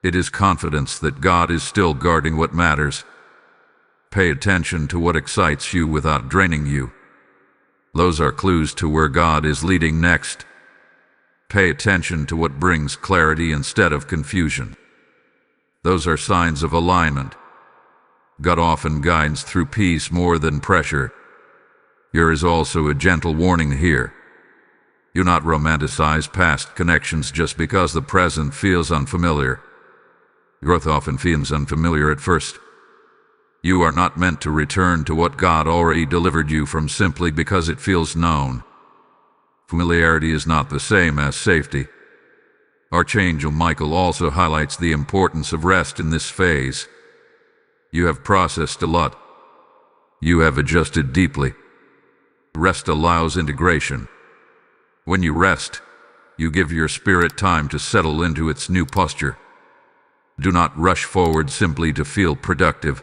It is confidence that God is still guarding what matters. Pay attention to what excites you without draining you. Those are clues to where God is leading next. Pay attention to what brings clarity instead of confusion. Those are signs of alignment. God often guides through peace more than pressure. There is also a gentle warning here. Do not romanticize past connections just because the present feels unfamiliar. Growth often feels unfamiliar at first. You are not meant to return to what God already delivered you from simply because it feels known. Familiarity is not the same as safety. Archangel Michael also highlights the importance of rest in this phase. You have processed a lot. You have adjusted deeply. Rest allows integration. When you rest, you give your spirit time to settle into its new posture. Do not rush forward simply to feel productive.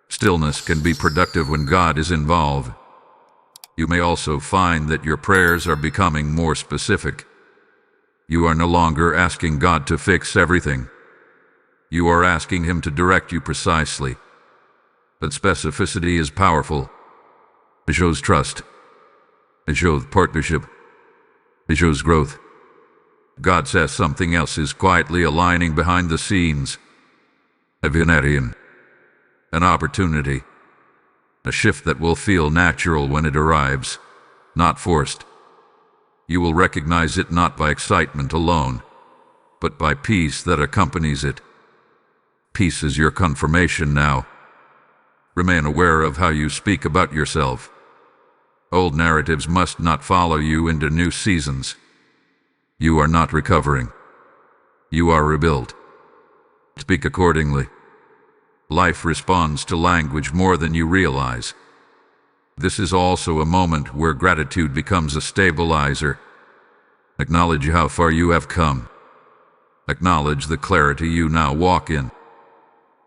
Stillness can be productive when God is involved. You may also find that your prayers are becoming more specific. You are no longer asking God to fix everything. You are asking Him to direct you precisely. But specificity is powerful. It shows trust. It shows partnership. It shows growth. God says something else is quietly aligning behind the scenes. A Venerian. An opportunity. A shift that will feel natural when it arrives, not forced. You will recognize it not by excitement alone, but by peace that accompanies it. Peace is your confirmation now. Remain aware of how you speak about yourself. Old narratives must not follow you into new seasons. You are not recovering. You are rebuilt. Speak accordingly. Life responds to language more than you realize. This is also a moment where gratitude becomes a stabilizer. Acknowledge how far you have come. Acknowledge the clarity you now walk in.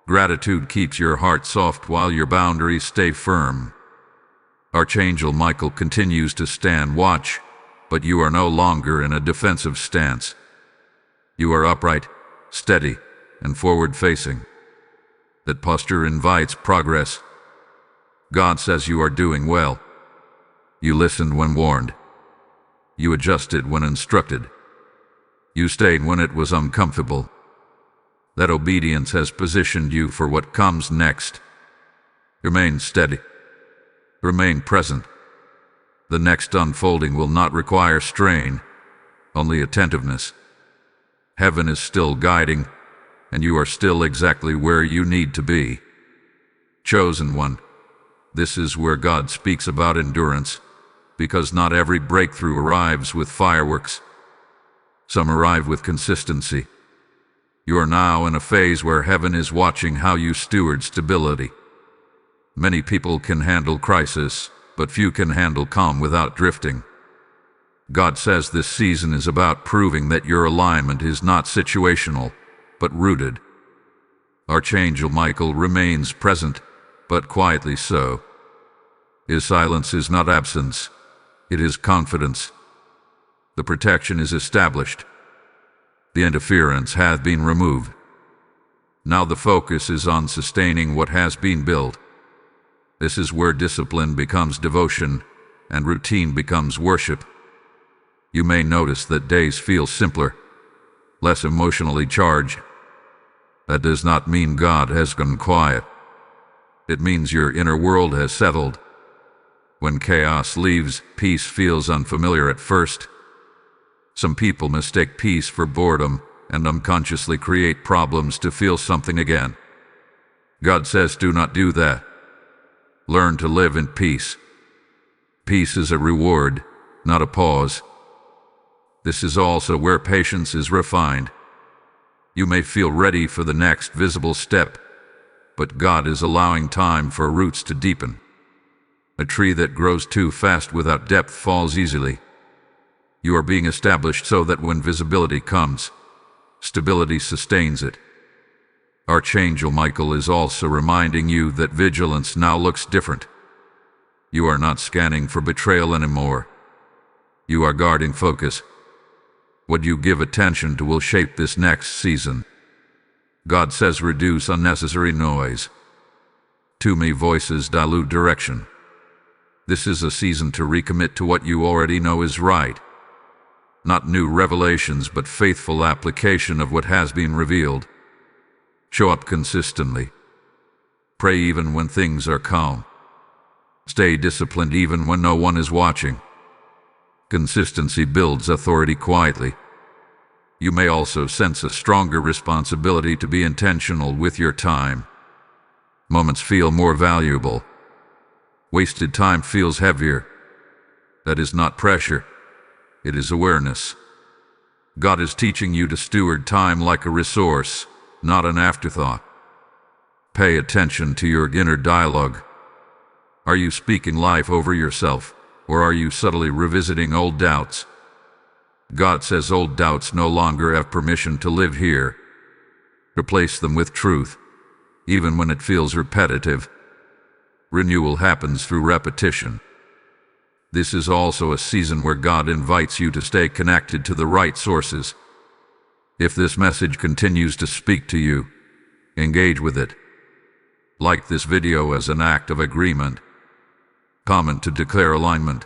Gratitude keeps your heart soft while your boundaries stay firm. Archangel Michael continues to stand watch, but you are no longer in a defensive stance. You are upright, steady, and forward-facing. That posture invites progress. God says you are doing well. You listened when warned. You adjusted when instructed. You stayed when it was uncomfortable. That obedience has positioned you for what comes next. Remain steady. Remain present. The next unfolding will not require strain, only attentiveness. Heaven is still guiding, and you are still exactly where you need to be. Chosen one. This is where God speaks about endurance, because not every breakthrough arrives with fireworks. Some arrive with consistency. You are now in a phase where heaven is watching how you steward stability. Many people can handle crisis, but few can handle calm without drifting. God says this season is about proving that your alignment is not situational, but rooted. Archangel Michael remains present, but quietly so. His silence is not absence, it is confidence. The protection is established. The interference has been removed. Now the focus is on sustaining what has been built. This is where discipline becomes devotion and routine becomes worship. You may notice that days feel simpler, less emotionally charged. That does not mean God has gone quiet. It means your inner world has settled. When chaos leaves, peace feels unfamiliar at first. Some people mistake peace for boredom and unconsciously create problems to feel something again. God says do not do that. Learn to live in peace. Peace is a reward, not a pause. This is also where patience is refined. You may feel ready for the next visible step, but God is allowing time for roots to deepen. A tree that grows too fast without depth falls easily. You are being established so that when visibility comes, stability sustains it. Archangel Michael is also reminding you that vigilance now looks different. You are not scanning for betrayal anymore. You are guarding focus. What you give attention to will shape this next season. God says reduce unnecessary noise. Too many voices dilute direction. This is a season to recommit to what you already know is right. Not new revelations, but faithful application of what has been revealed. Show up consistently. Pray even when things are calm. Stay disciplined even when no one is watching. Consistency builds authority quietly. You may also sense a stronger responsibility to be intentional with your time. Moments feel more valuable. Wasted time feels heavier. That is not pressure. It is awareness. God is teaching you to steward time like a resource, not an afterthought. Pay attention to your inner dialogue. Are you speaking life over yourself, or are you subtly revisiting old doubts? God says old doubts no longer have permission to live here. Replace them with truth, even when it feels repetitive. Renewal happens through repetition. This is also a season where God invites you to stay connected to the right sources. If this message continues to speak to you, engage with it. Like this video as an act of agreement. Comment to declare alignment.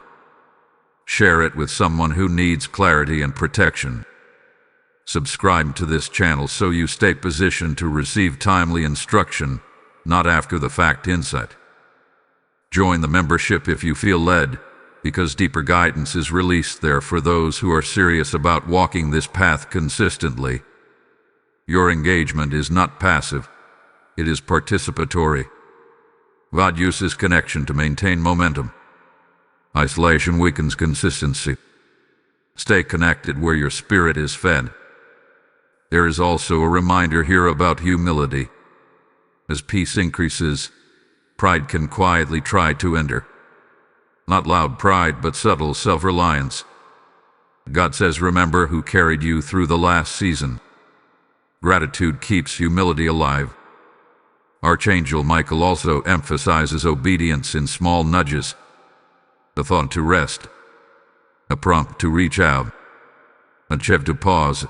Share it with someone who needs clarity and protection. Subscribe to this channel so you stay positioned to receive timely instruction, not after-the-fact insight. Join the membership if you feel led, because deeper guidance is released there for those who are serious about walking this path consistently. Your engagement is not passive. It is participatory. God uses connection to maintain momentum. Isolation weakens consistency. Stay connected where your spirit is fed. There is also a reminder here about humility. As peace increases, pride can quietly try to enter. Not loud pride, but subtle self-reliance. God says, remember who carried you through the last season. Gratitude keeps humility alive. Archangel Michael also emphasizes obedience in small nudges. A thought to rest. A prompt to reach out. A chev to pause.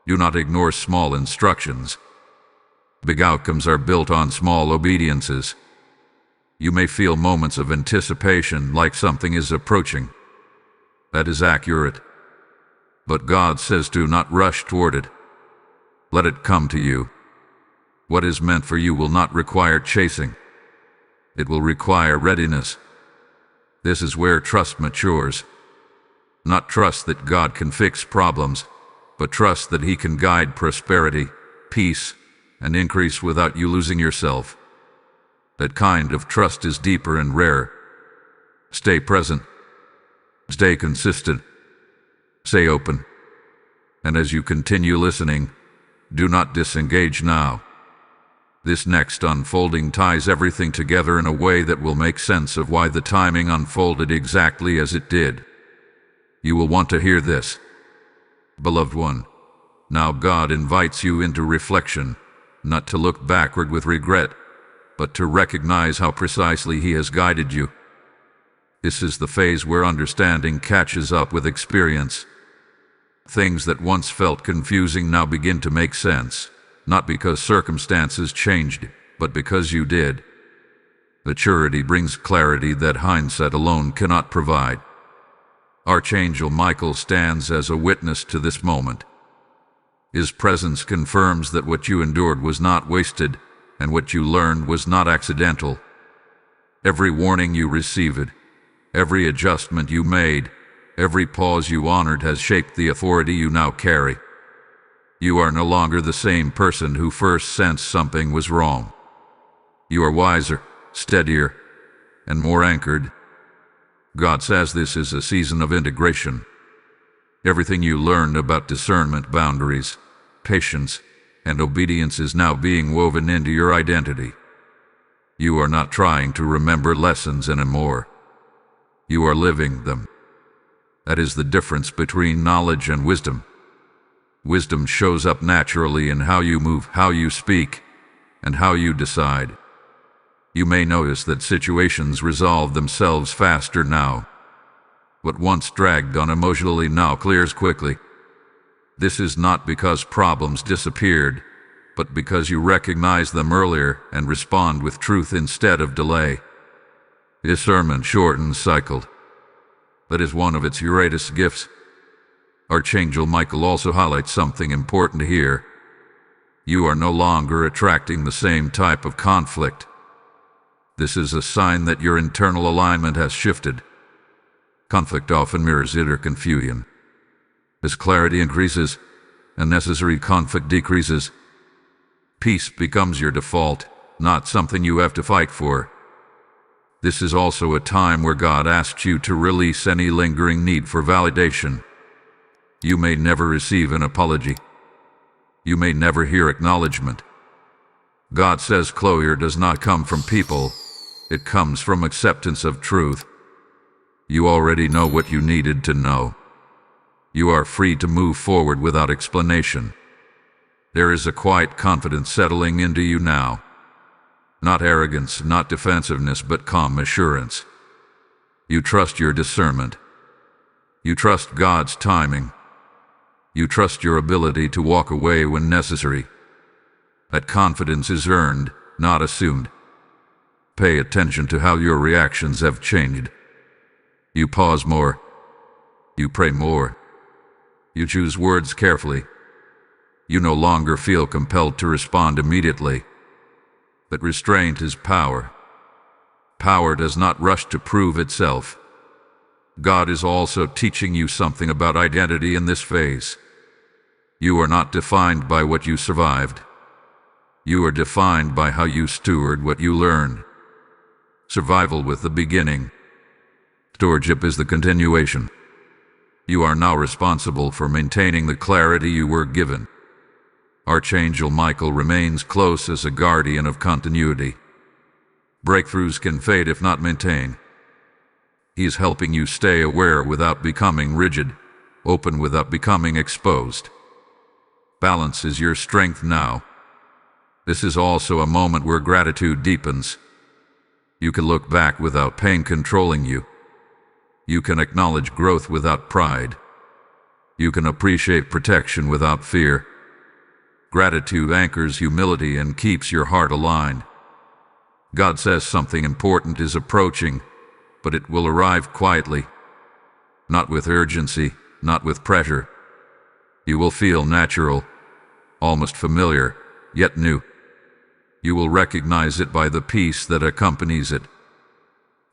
Do not ignore small instructions. Big outcomes are built on small obediences. You may feel moments of anticipation like something is approaching. That is accurate. But God says do not rush toward it. Let it come to you. What is meant for you will not require chasing. It will require readiness. This is where trust matures. Not trust that God can fix problems, but trust that He can guide prosperity, peace, and increase without you losing yourself. That kind of trust is deeper and rare. Stay present. Stay consistent. Stay open. And as you continue listening, do not disengage now. This next unfolding ties everything together in a way that will make sense of why the timing unfolded exactly as it did. You will want to hear this. Beloved one, now God invites you into reflection, not to look backward with regret, but to recognize how precisely He has guided you. This is the phase where understanding catches up with experience. Things that once felt confusing now begin to make sense. Not because circumstances changed, but because you did. Maturity brings clarity that hindsight alone cannot provide. Archangel Michael stands as a witness to this moment. His presence confirms that what you endured was not wasted, and what you learned was not accidental. Every warning you received, every adjustment you made, every pause you honored has shaped the authority you now carry. You are no longer the same person who first sensed something was wrong. You are wiser, steadier, and more anchored. God says this is a season of integration. Everything you learned about discernment, boundaries, patience, and obedience is now being woven into your identity. You are not trying to remember lessons anymore. You are living them. That is the difference between knowledge and wisdom. Wisdom shows up naturally in how you move, how you speak, and how you decide. You may notice that situations resolve themselves faster now. What once dragged on emotionally now clears quickly. This is not because problems disappeared, but because you recognize them earlier and respond with truth instead of delay. Discernment shortens cycle. That is one of its greatest gifts. Archangel Michael also highlights something important here. You are no longer attracting the same type of conflict. This is a sign that your internal alignment has shifted. Conflict often mirrors inner confusion. As clarity increases, unnecessary conflict decreases. Peace becomes your default, not something you have to fight for. This is also a time where God asks you to release any lingering need for validation. You may never receive an apology. You may never hear acknowledgement. God says closure does not come from people. It comes from acceptance of truth. You already know what you needed to know. You are free to move forward without explanation. There is a quiet confidence settling into you now. Not arrogance, not defensiveness, but calm assurance. You trust your discernment. You trust God's timing. You trust your ability to walk away when necessary. That confidence is earned, not assumed. Pay attention to how your reactions have changed. You pause more. You pray more. You choose words carefully. You no longer feel compelled to respond immediately. But restraint is power. Power does not rush to prove itself. God is also teaching you something about identity in this phase. You are not defined by what you survived. You are defined by how you steward what you learned. Survival was the beginning. Stewardship is the continuation. You are now responsible for maintaining the clarity you were given. Archangel Michael remains close as a guardian of continuity. Breakthroughs can fade if not maintained. He is helping you stay aware without becoming rigid, open without becoming exposed. Balance is your strength now. This is also a moment where gratitude deepens. You can look back without pain controlling you. You can acknowledge growth without pride. You can appreciate protection without fear. Gratitude anchors humility and keeps your heart aligned. God says something important is approaching, but it will arrive quietly. Not with urgency, not with pressure. You will feel natural, almost familiar, yet new. You will recognize it by the peace that accompanies it.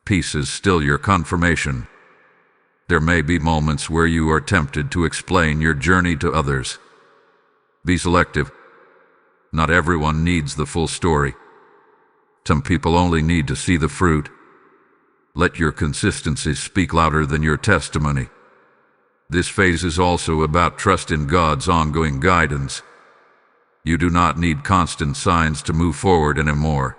Peace is still your confirmation. There may be moments where you are tempted to explain your journey to others. Be selective. Not everyone needs the full story. Some people only need to see the fruit. Let your consistency speak louder than your testimony. This phase is also about trust in God's ongoing guidance. You do not need constant signs to move forward anymore.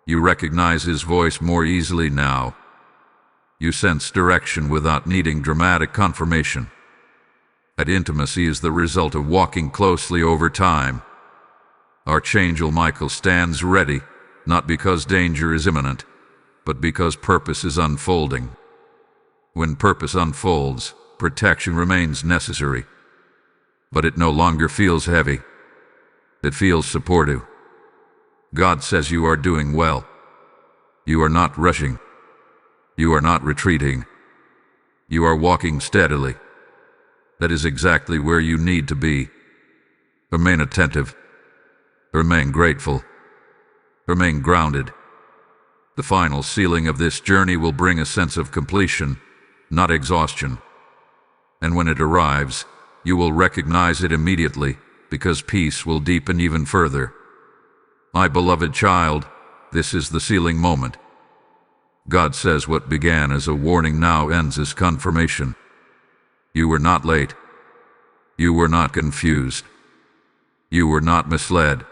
You recognize His voice more easily now. You sense direction without needing dramatic confirmation. That intimacy is the result of walking closely over time. Archangel Michael stands ready, not because danger is imminent, but because purpose is unfolding. When purpose unfolds, protection remains necessary. But it no longer feels heavy. It feels supportive. God says you are doing well. You are not rushing. You are not retreating. You are walking steadily. That is exactly where you need to be. Remain attentive. Remain grateful. Remain grounded. The final sealing of this journey will bring a sense of completion, not exhaustion. And when it arrives, you will recognize it immediately, because peace will deepen even further. My beloved child, this is the sealing moment. God says what began as a warning now ends as confirmation. You were not late. You were not confused. You were not misled.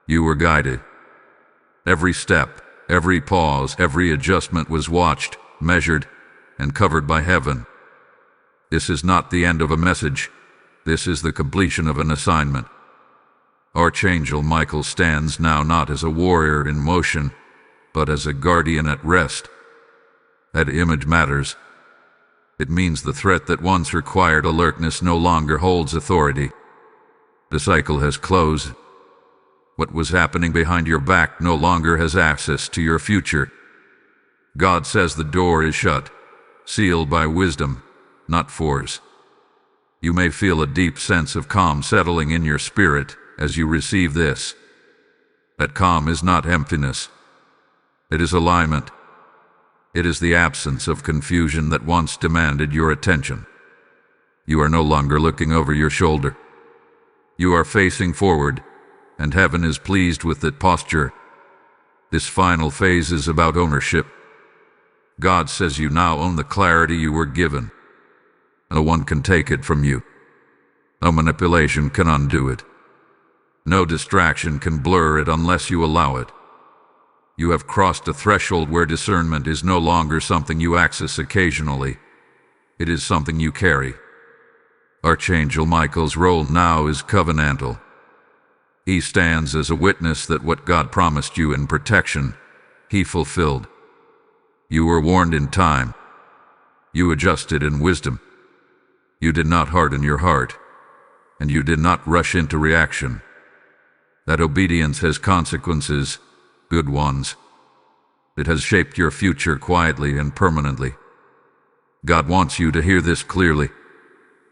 You were guided. Every step, every pause, every adjustment was watched, measured, and covered by heaven. This is not the end of a message. This is the completion of an assignment. Archangel Michael stands now not as a warrior in motion, but as a guardian at rest. That image matters. It means the threat that once required alertness no longer holds authority. The cycle has closed. What was happening behind your back no longer has access to your future. God says the door is shut, sealed by wisdom, not force. You may feel a deep sense of calm settling in your spirit as you receive this. That calm is not emptiness. It is alignment. It is the absence of confusion that once demanded your attention. You are no longer looking over your shoulder. You are facing forward, and heaven is pleased with that posture. This final phase is about ownership. God says you now own the clarity you were given. No one can take it from you. No manipulation can undo it. No distraction can blur it unless you allow it. You have crossed a threshold where discernment is no longer something you access occasionally. It is something you carry. Archangel Michael's role now is covenantal. He stands as a witness that what God promised you in protection, He fulfilled. You were warned in time. You adjusted in wisdom. You did not harden your heart, and you did not rush into reaction. That obedience has consequences, good ones. It has shaped your future quietly and permanently. God wants you to hear this clearly.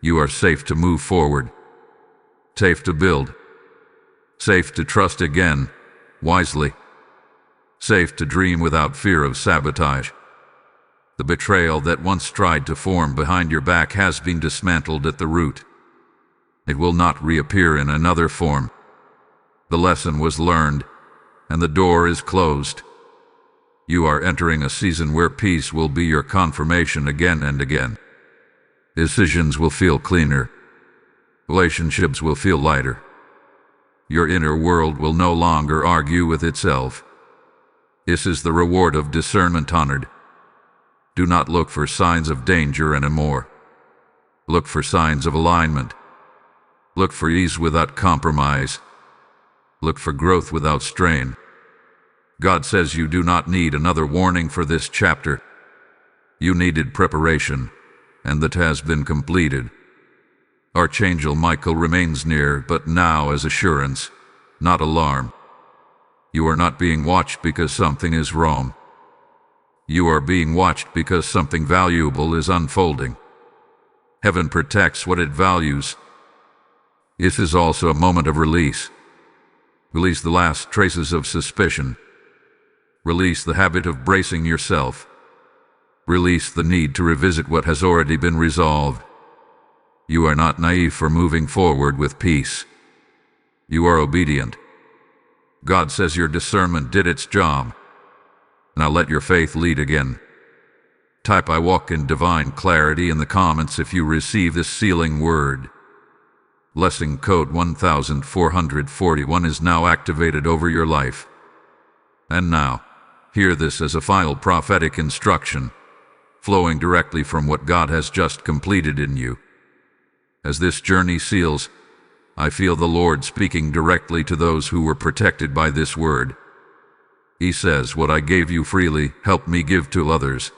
You are safe to move forward, safe to build, safe to trust again, wisely, safe to dream without fear of sabotage. The betrayal that once tried to form behind your back has been dismantled at the root. It will not reappear in another form. The lesson was learned, and the door is closed. You are entering a season where peace will be your confirmation again and again. Decisions will feel cleaner. Relationships will feel lighter. Your inner world will no longer argue with itself. This is the reward of discernment honored. Do not look for signs of danger anymore. Look for signs of alignment. Look for ease without compromise. Look for growth without strain. God says you do not need another warning for this chapter. You needed preparation, and that has been completed. Archangel Michael remains near, but now as assurance, not alarm. You are not being watched because something is wrong. You are being watched because something valuable is unfolding. Heaven protects what it values. This is also a moment of release. Release the last traces of suspicion. Release the habit of bracing yourself. Release the need to revisit what has already been resolved. You are not naive for moving forward with peace. You are obedient. God says your discernment did its job. Now let your faith lead again. Type "I walk in divine clarity" in the comments if you receive this sealing word. Blessing code 1441 is now activated over your life. And now, hear this as a final prophetic instruction, flowing directly from what God has just completed in you. As this journey seals, I feel the Lord speaking directly to those who were protected by this word. He says, "What I gave you freely, help me give to others."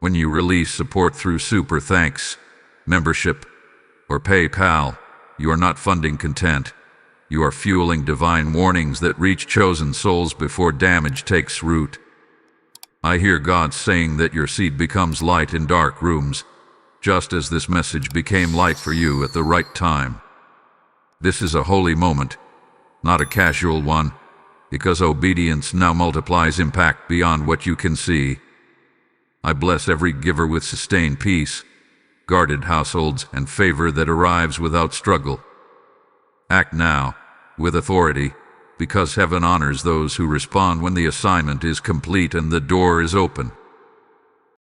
When you release support through super thanks, membership, or PayPal, you are not funding content. You are fueling divine warnings that reach chosen souls before damage takes root. I hear God saying that your seed becomes light in dark rooms, just as this message became light for you at the right time. This is a holy moment, not a casual one, because obedience now multiplies impact beyond what you can see. I bless every giver with sustained peace, guarded households, and favor that arrives without struggle. Act now, with authority, because heaven honors those who respond when the assignment is complete and the door is open.